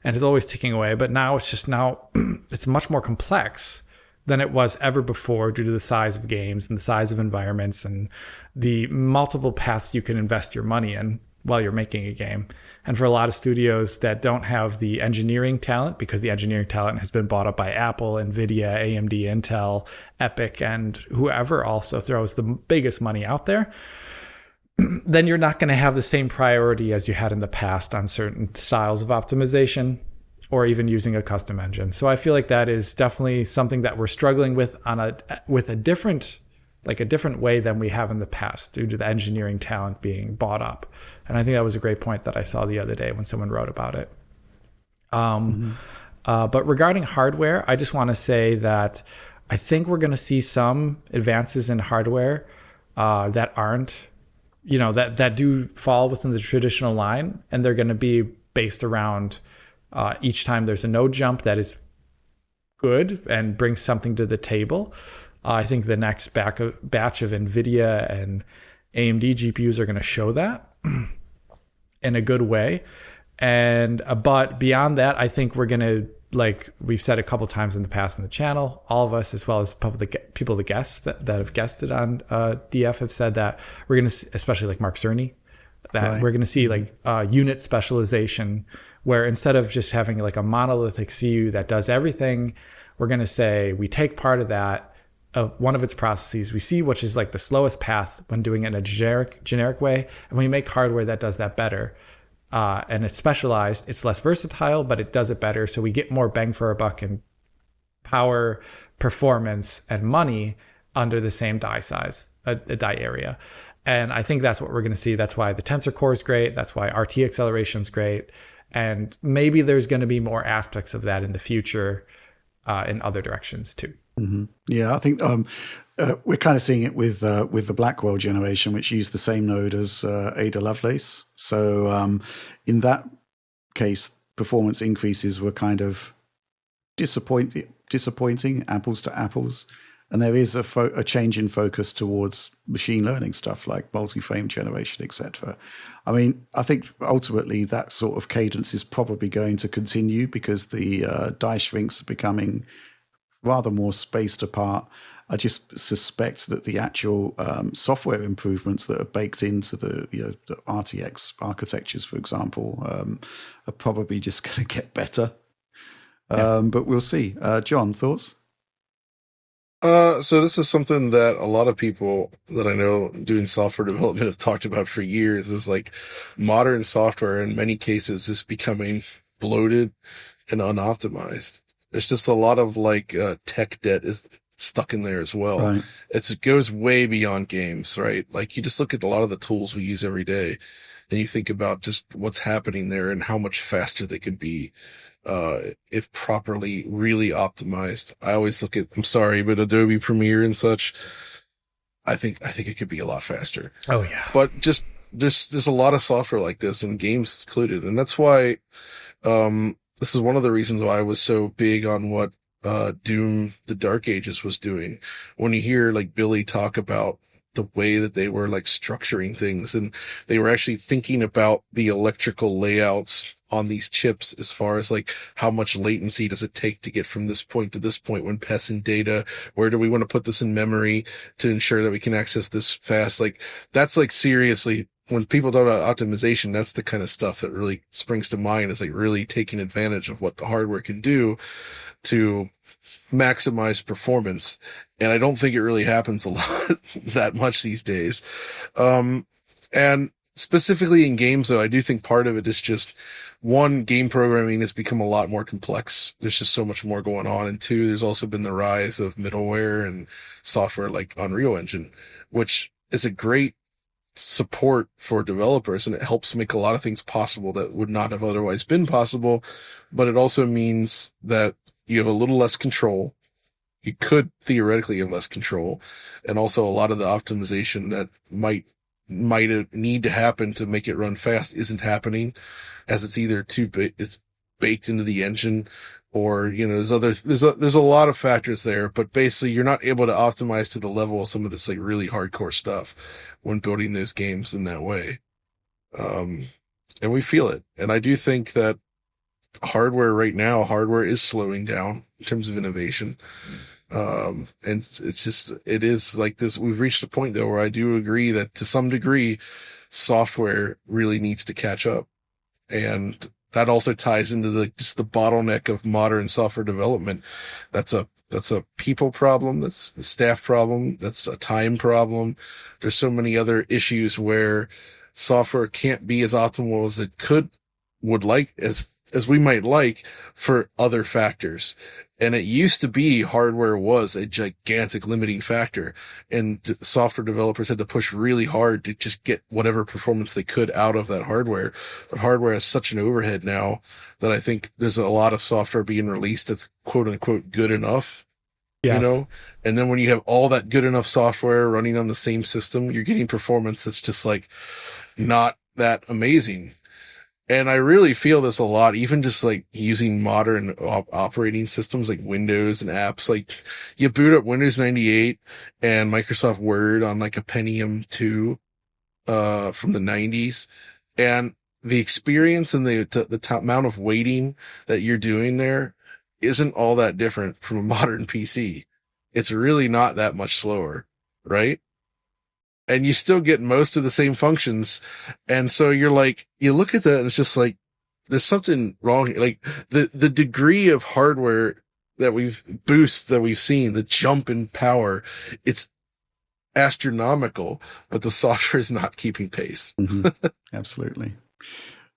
and is always ticking away. But now it's much more complex than it was ever before due to the size of games and the size of environments and the multiple paths you can invest your money in while you're making a game. And for a lot of studios that don't have the engineering talent, because the engineering talent has been bought up by Apple, Nvidia, AMD, Intel, Epic, and whoever also throws the biggest money out there, then you're not going to have the same priority as you had in the past on certain styles of optimization or even using a custom engine. So I feel like that is definitely something that we're struggling with with a different way than we have in the past due to the engineering talent being bought up. And I think that was a great point that I saw the other day when someone wrote about it. But regarding hardware, I just want to say that I think we're going to see some advances in hardware that aren't, that do fall within the traditional line, and they're going to be based around each time there's a node jump that is good and brings something to the table. I think the next batch of NVIDIA and AMD GPUs are going to show that in a good way. And but beyond that, I think we're going to, like we've said a couple times in the past on the channel, all of us, as well as the guests that have guested on DF, have said that we're going to, especially like Mark Cerny, that we're going to see like unit specialization, where instead of just having like a monolithic CU that does everything, we're going to say we take part of that, of one of its processes, we see which is like the slowest path when doing it in a generic way, and we make hardware that does that better. And it's specialized, it's less versatile, but it does it better. So we get more bang for our buck in power, performance, and money under the same die size, a die area. And I think that's what we're going to see. That's why the Tensor Core is great. That's why RT acceleration is great. And maybe there's going to be more aspects of that in the future in other directions too. Mm-hmm. Yeah, I think we're kind of seeing it with the Blackwell generation, which used the same node as Ada Lovelace. So in that case, performance increases were kind of disappointing, apples to apples. And there is a change in focus towards machine learning stuff like multi-frame generation, etc. I mean, I think ultimately that sort of cadence is probably going to continue because the die shrinks are becoming rather more spaced apart. I just suspect that the actual software improvements that are baked into the RTX architectures, for example, are probably just going to get better. But we'll see. John, thoughts? So this is something that a lot of people that I know doing software development have talked about for years, is like modern software in many cases is becoming bloated and unoptimized. There's just a lot of like tech debt is stuck in there as well. Right. It goes way beyond games, right? Like you just look at a lot of the tools we use every day and you think about just what's happening there and how much faster they could be. If properly really optimized. I always look at, I'm sorry, but Adobe Premiere and such, I think it could be a lot faster. Oh yeah. But just there's a lot of software like this and games included. And that's why, this is one of the reasons why I was so big on what, Doom, the Dark Ages was doing. When you hear like Billy talk about the way that they were like structuring things and they were actually thinking about the electrical layouts on these chips as far as like how much latency does it take to get from this point to this point when passing data, where do we want to put this in memory to ensure that we can access this fast? Like that's like seriously, when people talk about optimization, that's the kind of stuff that really springs to mind, is like really taking advantage of what the hardware can do to maximize performance. And I don't think it really happens a lot that much these days. And specifically in games though, I do think part of it is just, one, game programming has become a lot more complex. There's just so much more going on. And two, there's also been the rise of middleware and software like Unreal Engine, which is a great support for developers. And it helps make a lot of things possible that would not have otherwise been possible. But it also means that you have a little less control. You could theoretically have less control. And also a lot of the optimization that might need to happen to make it run fast isn't happening, as it's either it's baked into the engine, or, there's a lot of factors there, but basically you're not able to optimize to the level of some of this like really hardcore stuff when building those games in that way. And we feel it. And I do think that hardware is slowing down in terms of innovation. And it is like this. We've reached a point though where I do agree that to some degree, software really needs to catch up. And that also ties into the bottleneck of modern software development. That's a people problem. That's a staff problem. That's a time problem. There's so many other issues where software can't be as optimal as it would like, as we might like, for other factors. And it used to be hardware was a gigantic limiting factor, and software developers had to push really hard to just get whatever performance they could out of that hardware. But hardware has such an overhead now that I think there's a lot of software being released that's quote unquote good enough. Yes. And then when you have all that good enough software running on the same system, you're getting performance that's just like not that amazing. And I really feel this a lot, even just like using modern operating systems like Windows and apps. Like you boot up Windows 98 and Microsoft Word on like a Pentium 2, from the 90s. And the experience and the amount of waiting that you're doing there isn't all that different from a modern PC. It's really not that much slower, right? And you still get most of the same functions. And so you're like, you look at that and it's just like, there's something wrong here. Like the degree of hardware boost that we've seen, the jump in power, it's astronomical, but the software is not keeping pace. Absolutely.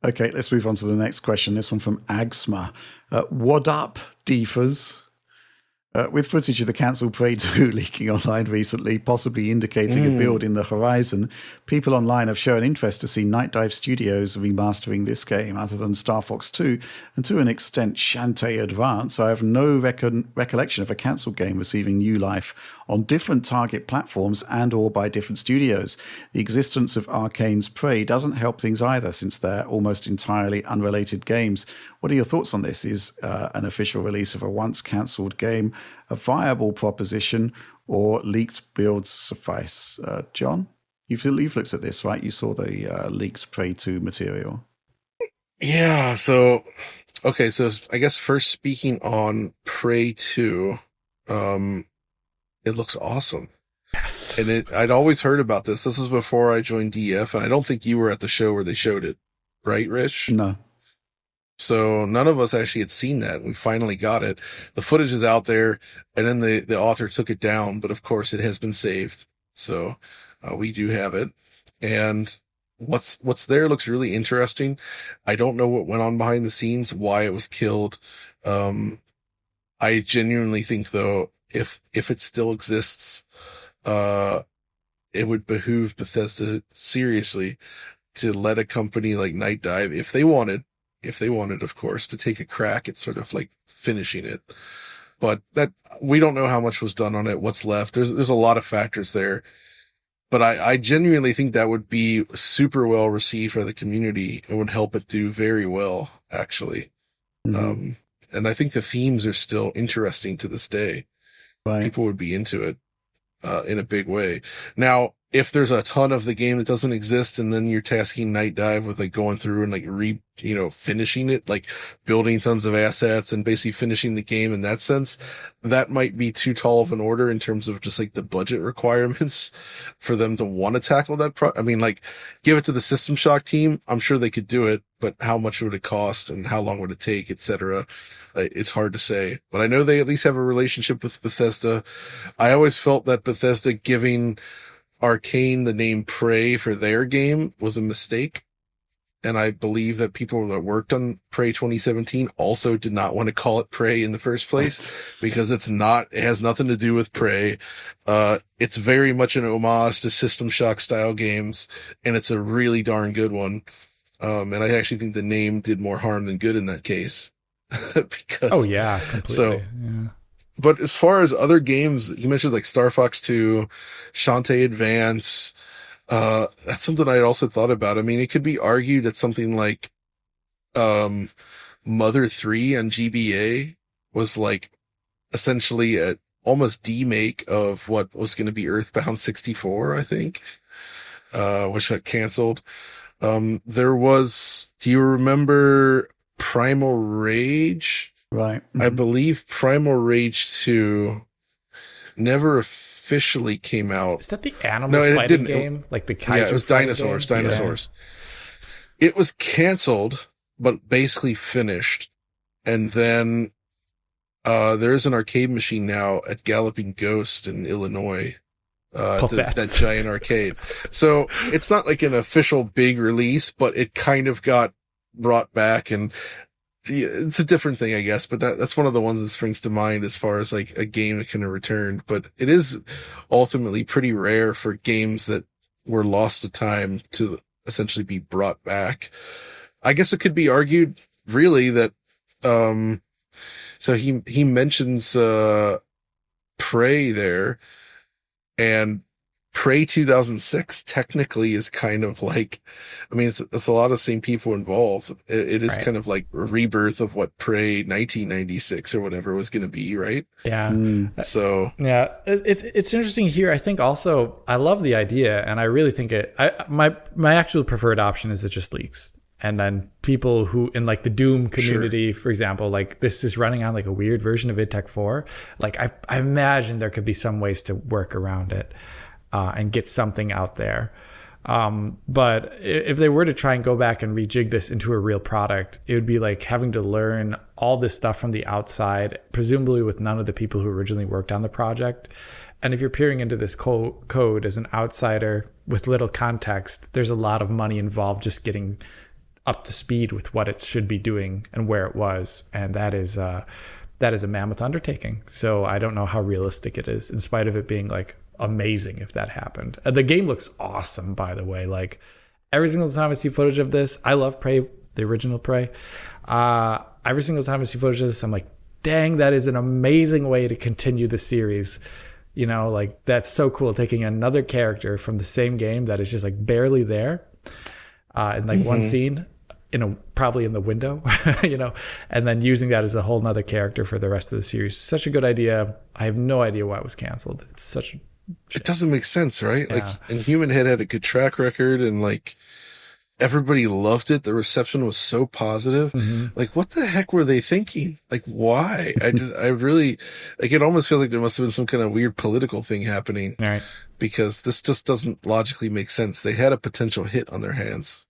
Okay, let's move on to the next question. This one from Agsma. What up, Deefers? With footage of the cancelled Prey 2 leaking online recently, possibly indicating a build in the horizon, people online have shown interest to see Nightdive Studios remastering this game, other than Star Fox 2, and to an extent Shantae Advance. I have no recollection of a cancelled game receiving new life on different target platforms and or by different studios. The existence of Arcane's Prey doesn't help things either, since they're almost entirely unrelated games. What are your thoughts on this? Is an official release of a once cancelled game a viable proposition, or leaked builds suffice? John, you've looked at this, right? You saw the leaked Prey 2 material. Yeah, so I guess first speaking on Prey 2, it looks awesome. Yes. And I'd always heard about this. This is before I joined DF, and I don't think you were at the show where they showed it, right, Rich? No. So none of us actually had seen that. We finally got it. The footage is out there, and then the author took it down, but of course it has been saved. So we do have it. And what's there looks really interesting. I don't know what went on behind the scenes, why it was killed. I genuinely think, though, if it still exists, it would behoove Bethesda seriously to let a company like Nightdive, if they wanted, of course, to take a crack at sort of like finishing it. But that, we don't know how much was done on it, what's left. There's a lot of factors there. But I genuinely think that would be super well received by the community and would help it do very well, actually. And I think the themes are still interesting to this day. Right. People would be into it in a big way. Now, if there's a ton of the game that doesn't exist, and then you're tasking Nightdive with like going through and like finishing it, like building tons of assets and basically finishing the game in that sense, that might be too tall of an order in terms of just like the budget requirements for them to want to tackle that. Give it to the System Shock team. I'm sure they could do it, but how much would it cost and how long would it take, etc. It's hard to say, but I know they at least have a relationship with Bethesda. I always felt that Bethesda giving Arcane the name Prey for their game was a mistake. And I believe that people that worked on Prey 2017 also did not want to call it Prey in the first place, because it has nothing to do with Prey. It's very much an homage to System Shock style games, and it's a really darn good one. And I actually think the name did more harm than good in that case. Because, oh yeah, completely. So, yeah. But as far as other games, you mentioned like Star Fox 2, Shantae Advance. That's something I had also thought about. I mean, it could be argued that something like, Mother 3 on GBA was like essentially a almost demake of what was going to be Earthbound 64, I think, which got canceled. There was, do you remember Primal Rage? Right. I believe Primal Rage 2 never officially came out. Is that the animal fighting game? Like the kaiju? Yeah, it was dinosaurs. Game? Dinosaurs. Yeah. It was canceled, but basically finished. And then there is an arcade machine now at Galloping Ghost in Illinois. That giant arcade. So it's not like an official big release, but it kind of got brought back, and it's a different thing, I guess, but that's one of the ones that springs to mind as far as like a game that kind of returned. But it is ultimately pretty rare for games that were lost to time to essentially be brought back. I guess it could be argued really that, so he mentions, Prey there, and Prey 2006 technically is kind of like, I mean, it's a lot of the same people involved. It is right. Kind of like a rebirth of what Prey 1996 or whatever was going to be, right? Yeah. So yeah, it's interesting here. I think also I love the idea, and I really think my actual preferred option is it just leaks. And then people who in like the Doom community, for example, like this is running on like a weird version of id Tech 4. Like I imagine there could be some ways to work around it. And get something out there. But if they were to try and go back and rejig this into a real product, it would be like having to learn all this stuff from the outside, presumably with none of the people who originally worked on the project. And if you're peering into this code as an outsider with little context, there's a lot of money involved just getting up to speed with what it should be doing and where it was. And that is a mammoth undertaking. So I don't know how realistic it is, in spite of it being like amazing if that happened. The game looks awesome, by the way. Like every single time I see footage of this, I love Prey, the original Prey. Every single time I see footage of this, I'm like, dang, that is an amazing way to continue the series. You know, like that's so cool, taking another character from the same game that is just like barely there in like one scene, probably in the window, you know, and then using that as a whole nother character for the rest of the series. Such a good idea. I have no idea why it was canceled. It's such a shame. It doesn't make sense, right? Yeah. Like, and Human Head had a good track record, and like everybody loved it. The reception was so positive. Like, what the heck were they thinking? Like, why? I really, like, it almost feels like there must have been some kind of weird political thing happening, Right. because this just doesn't logically make sense. They had a potential hit on their hands.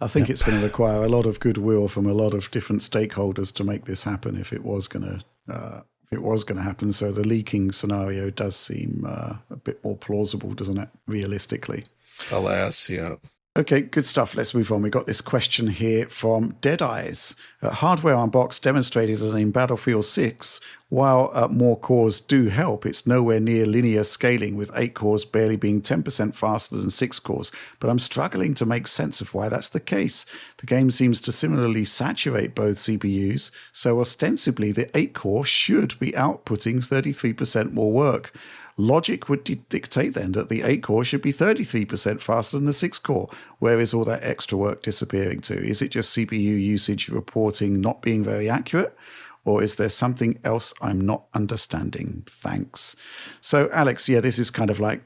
I think it's going to require a lot of goodwill from a lot of different stakeholders to make this happen if it was going to happen. So the leaking scenario does seem a bit more plausible, doesn't it, realistically? Alas, yeah. Okay, good stuff. Let's move on. We got this question here from Deadeyes. Hardware Unboxed demonstrated that in Battlefield 6, while more cores do help, it's nowhere near linear scaling, with 8 cores barely being 10% faster than 6 cores. But I'm struggling to make sense of why that's the case. The game seems to similarly saturate both CPUs, so ostensibly the 8 core should be outputting 33% more work. Logic would dictate then that the 8 core should be 33% faster than the 6 core. Where is all that extra work disappearing to? Is it just CPU usage reporting not being very accurate? Or is there something else I'm not understanding? Thanks. So, Alex, yeah, this is kind of like,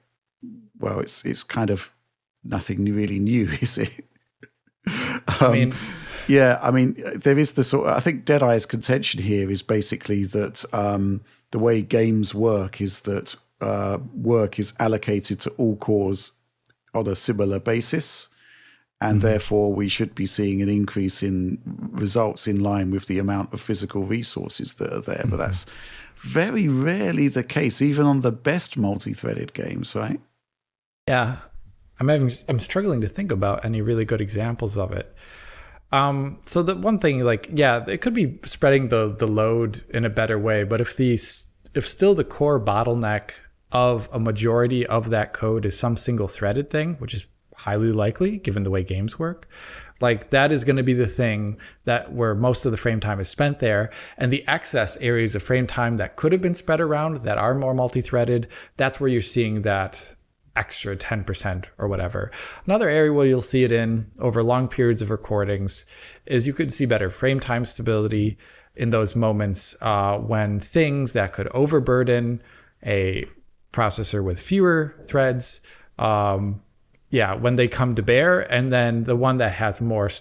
well, it's kind of nothing really new, is it? Yeah, I mean, there is the sort of, I think Deadeye's contention here is basically that the way games work is that work is allocated to all cores on a similar basis, and therefore we should be seeing an increase in results in line with the amount of physical resources that are there. But that's very rarely the case, even on the best multi-threaded games, right? Yeah, I'm struggling to think about any really good examples of it. So the one thing, like, yeah, it could be spreading the load in a better way, but if still the core bottleneck of a majority of that code is some single threaded thing, which is highly likely given the way games work, like that is going to be the thing that where most of the frame time is spent there, and the excess areas of frame time that could have been spread around that are more multi-threaded, that's where you're seeing that extra 10% or whatever. Another area where you'll see it in over long periods of recordings is you could see better frame time stability in those moments when things that could overburden a processor with fewer threads, when they come to bear, and then the one that has more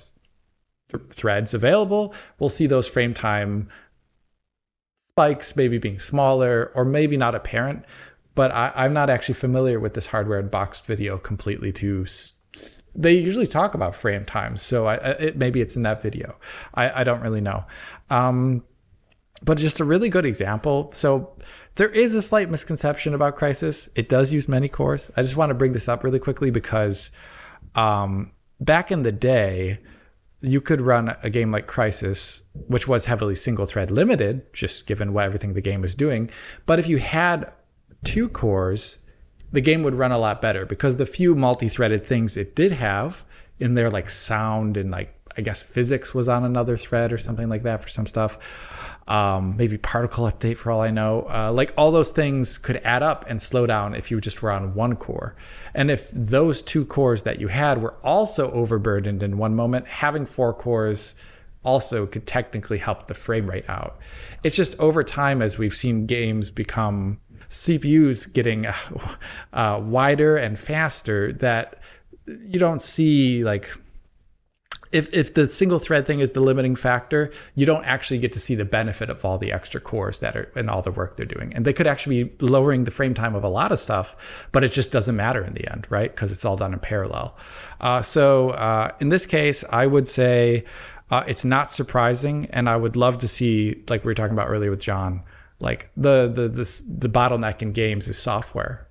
threads available, we'll see those frame time spikes maybe being smaller or maybe not apparent. But I'm not actually familiar with this Hardware Unboxed video completely. They usually talk about frame times, so maybe it's in that video. I don't really know. But just a really good example. So there is a slight misconception about Crysis. It does use many cores. I just want to bring this up really quickly because back in the day, you could run a game like Crysis, which was heavily single thread limited, just given what everything the game was doing. But if you had 2 cores, the game would run a lot better because the few multi-threaded things it did have in there, like sound and like, I guess physics was on another thread or something like that for some stuff. Maybe particle update for all I know. Like all those things could add up and slow down if you just were on 1 core. And if those 2 cores that you had were also overburdened in one moment, having 4 cores also could technically help the frame rate out. It's just over time, as we've seen games become CPUs getting wider and faster, that you don't see like if the single thread thing is the limiting factor, you don't actually get to see the benefit of all the extra cores that are and all the work they're doing. And they could actually be lowering the frame time of a lot of stuff, but it just doesn't matter in the end, right? Because it's all done in parallel. So in this case, I would say it's not surprising, and I would love to see, like we were talking about earlier with John, like the bottleneck in games is software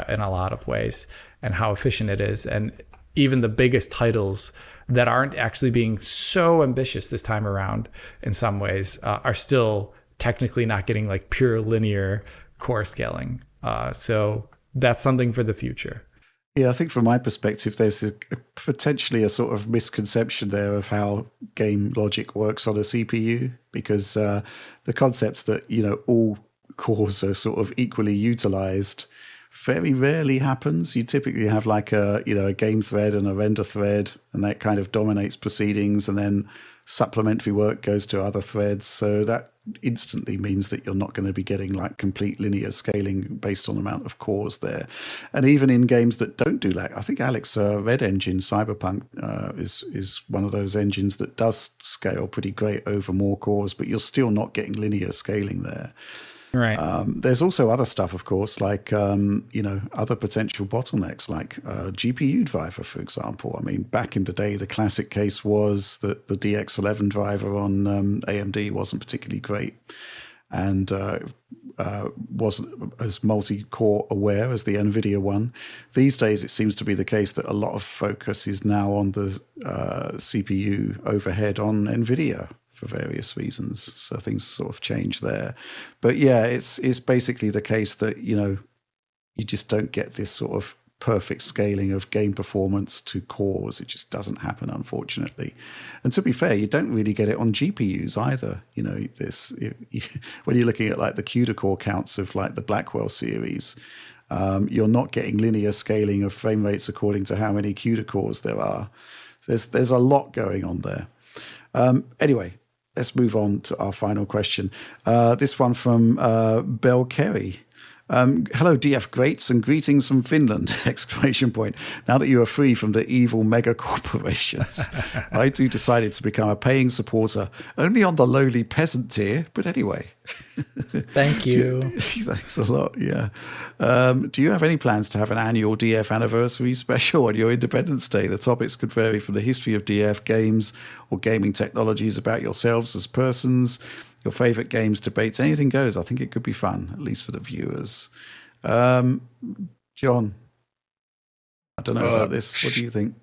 in a lot of ways, and how efficient it is. And even the biggest titles that aren't actually being so ambitious this time around in some ways are still technically not getting like pure linear core scaling. So that's something for the future. Yeah, I think from my perspective, there's potentially a sort of misconception there of how game logic works on a CPU, because the concepts that, all cores are sort of equally utilized very rarely happens. You typically have like a game thread and a render thread, and that kind of dominates proceedings, and then supplementary work goes to other threads. So that instantly means that you're not going to be getting like complete linear scaling based on the amount of cores there. And even in games that don't do that, I think Alex, Red Engine Cyberpunk is one of those engines that does scale pretty great over more cores, but you're still not getting linear scaling there. Right. There's also other stuff, of course, like, other potential bottlenecks, like GPU driver, for example. I mean, back in the day, the classic case was that the DX11 driver on AMD wasn't particularly great and wasn't as multi-core aware as the NVIDIA one. These days, it seems to be the case that a lot of focus is now on the CPU overhead on NVIDIA, for various reasons. So things sort of change there. But yeah, it's basically the case that, you just don't get this sort of perfect scaling of game performance to cores. It just doesn't happen, unfortunately. And to be fair, you don't really get it on GPUs either. When you're looking at like the CUDA core counts of like the Blackwell series, you're not getting linear scaling of frame rates according to how many CUDA cores there are. There's a lot going on there. Anyway, let's move on to our final question. This one from Bell Kerry. Hello, DF greats, and greetings from Finland! ! Now that you are free from the evil mega corporations, I too decided to become a paying supporter, only on the lowly peasant tier, but anyway. Thank you. Thanks a lot, yeah. Do you have any plans to have an annual DF anniversary special on your Independence Day? The topics could vary from the history of DF games or gaming technologies, about yourselves as persons, your favorite games, debates, anything goes. I think it could be fun, at least for the viewers. John, I don't know about this. What do you think?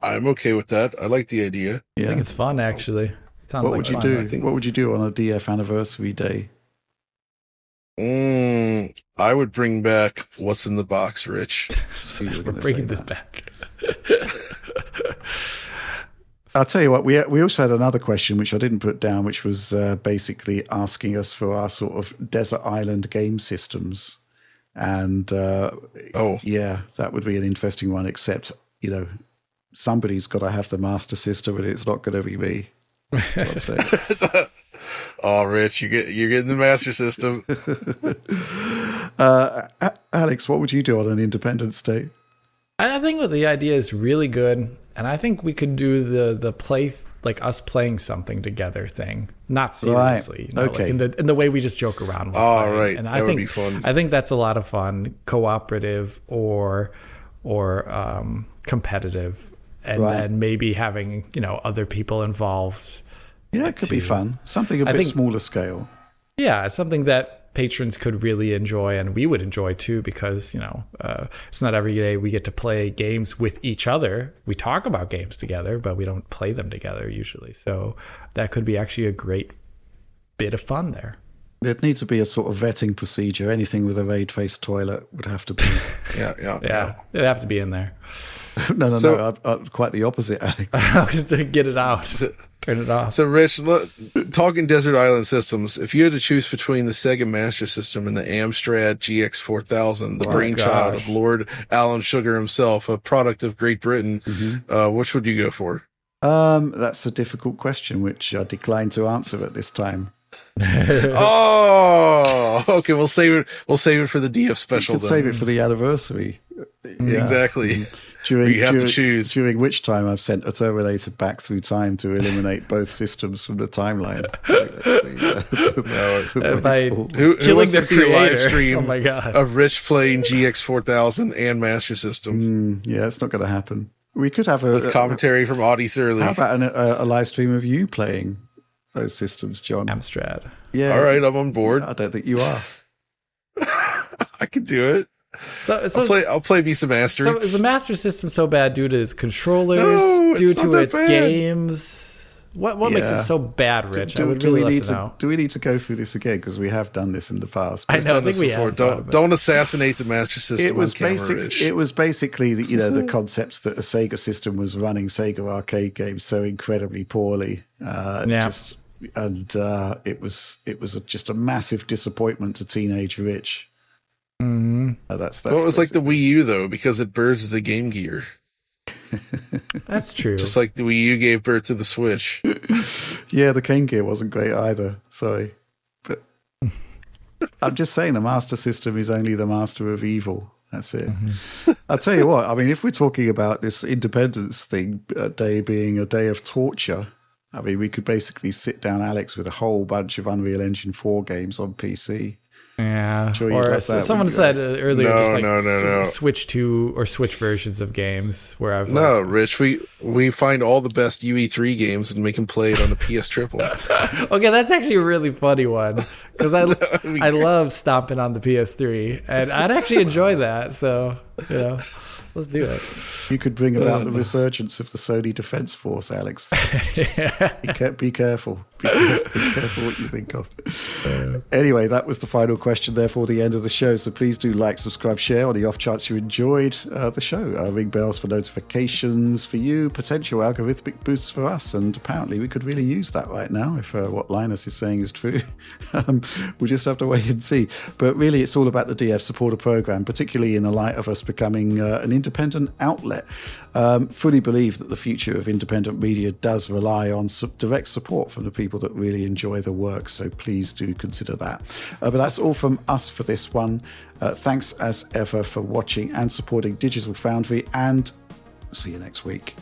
I'm okay with that. I like the idea. Yeah. I think it's fun, actually. It sounds what like would you fun. do? What would you do on a DF anniversary day? I would bring back What's in the Box, Rich. We're bringing this back. I'll tell you what, we also had another question, which I didn't put down, which was basically asking us for our sort of desert island game systems. And yeah, that would be an interesting one, except, somebody's got to have the Master System, and it's not going to be me. I'm saying. Oh, Rich, you're getting the Master System. Alex, what would you do on an Independence Day? I think the idea is really good, and I think we could do the play, like us playing something together thing, not seriously. Right. Okay. Like in the way we just joke around. With playing. Right. And that would be fun. I think that's a lot of fun, cooperative or competitive, and then maybe having other people involved. Yeah, it could be fun. Something a bit smaller scale. Yeah, something that patrons could really enjoy, and we would enjoy too, because it's not every day we get to play games with each other. We talk about games together, but we don't play them together usually. So that could be actually a great bit of fun there. There'd need to be a sort of vetting procedure. Anything with a raid-faced toilet would have to be. Yeah. It'd have to be in there. No. Quite the opposite, Alex. To get it out. Turn it off. So, Rich, talking Desert Island systems, if you had to choose between the Sega Master System and the Amstrad GX4000, the brainchild of Lord Alan Sugar himself, a product of Great Britain, which would you go for? That's a difficult question, which I decline to answer at this time. Oh, okay. We'll save it for the DF special. Save it for the anniversary. Yeah. Exactly. you have to choose. During which time I've sent a Terminator back through time to eliminate both systems from the timeline. By Who killing wants the to see a live creator? stream Oh my god! of Rich playing GX 4000 and Master System Yeah, it's not going to happen. We could have with commentary from Audi Surly. How about a live stream of you playing those systems, John? Amstrad. Yeah. All right, I'm on board. I don't think you are. I can do it. So I'll play me some Asterix. So is the Master System so bad due to its controllers, No, due it's not to that its bad. games? What makes it so bad, Rich? I would really love to know. Do we need to go through this again? Because we have done this in the past. I know. I Done this think we before. have. Don't assassinate the Master System. It was on camera, Rich. It was basically the concepts that a Sega system was running Sega arcade games so incredibly poorly. It was just a massive disappointment to teenage Rich. That's Well, it was like the Wii U though, because it birthed the Game Gear. That's true. Just like the Wii U gave birth to the Switch. Yeah, the Game Gear wasn't great either. Sorry, but I'm just saying the Master System is only the master of evil. That's it. I'll tell you what. I mean, if we're talking about this independence day being a day of torture, I mean, we could basically sit down, Alex, with a whole bunch of Unreal Engine 4 games on PC. Yeah, Sure you'd or love that, someone wouldn't said you? earlier, No, just no. Switch 2 or Switch versions of games where I've No, Rich, we find all the best UE3 games and make them play it on the PS Triple. Okay, that's actually a really funny one because I love stomping on the PS3 and I'd actually enjoy that. So let's do it. You could bring about the resurgence of the Sony Defense Force, Alex. Be careful. Be careful what you think of. Anyway, that was the final question, therefore, the end of the show. So please do like, subscribe, share on the off chance you enjoyed the show. Ring bells for notifications for you, potential algorithmic boosts for us. And apparently we could really use that right now if what Linus is saying is true. We'll just have to wait and see. But really, it's all about the DF supporter program, particularly in the light of us becoming an independent outlet. Fully believe that the future of independent media does rely on direct support from the people that really enjoy the work, so please do consider that. But that's all from us for this one. Thanks as ever for watching and supporting Digital Foundry, and see you next week.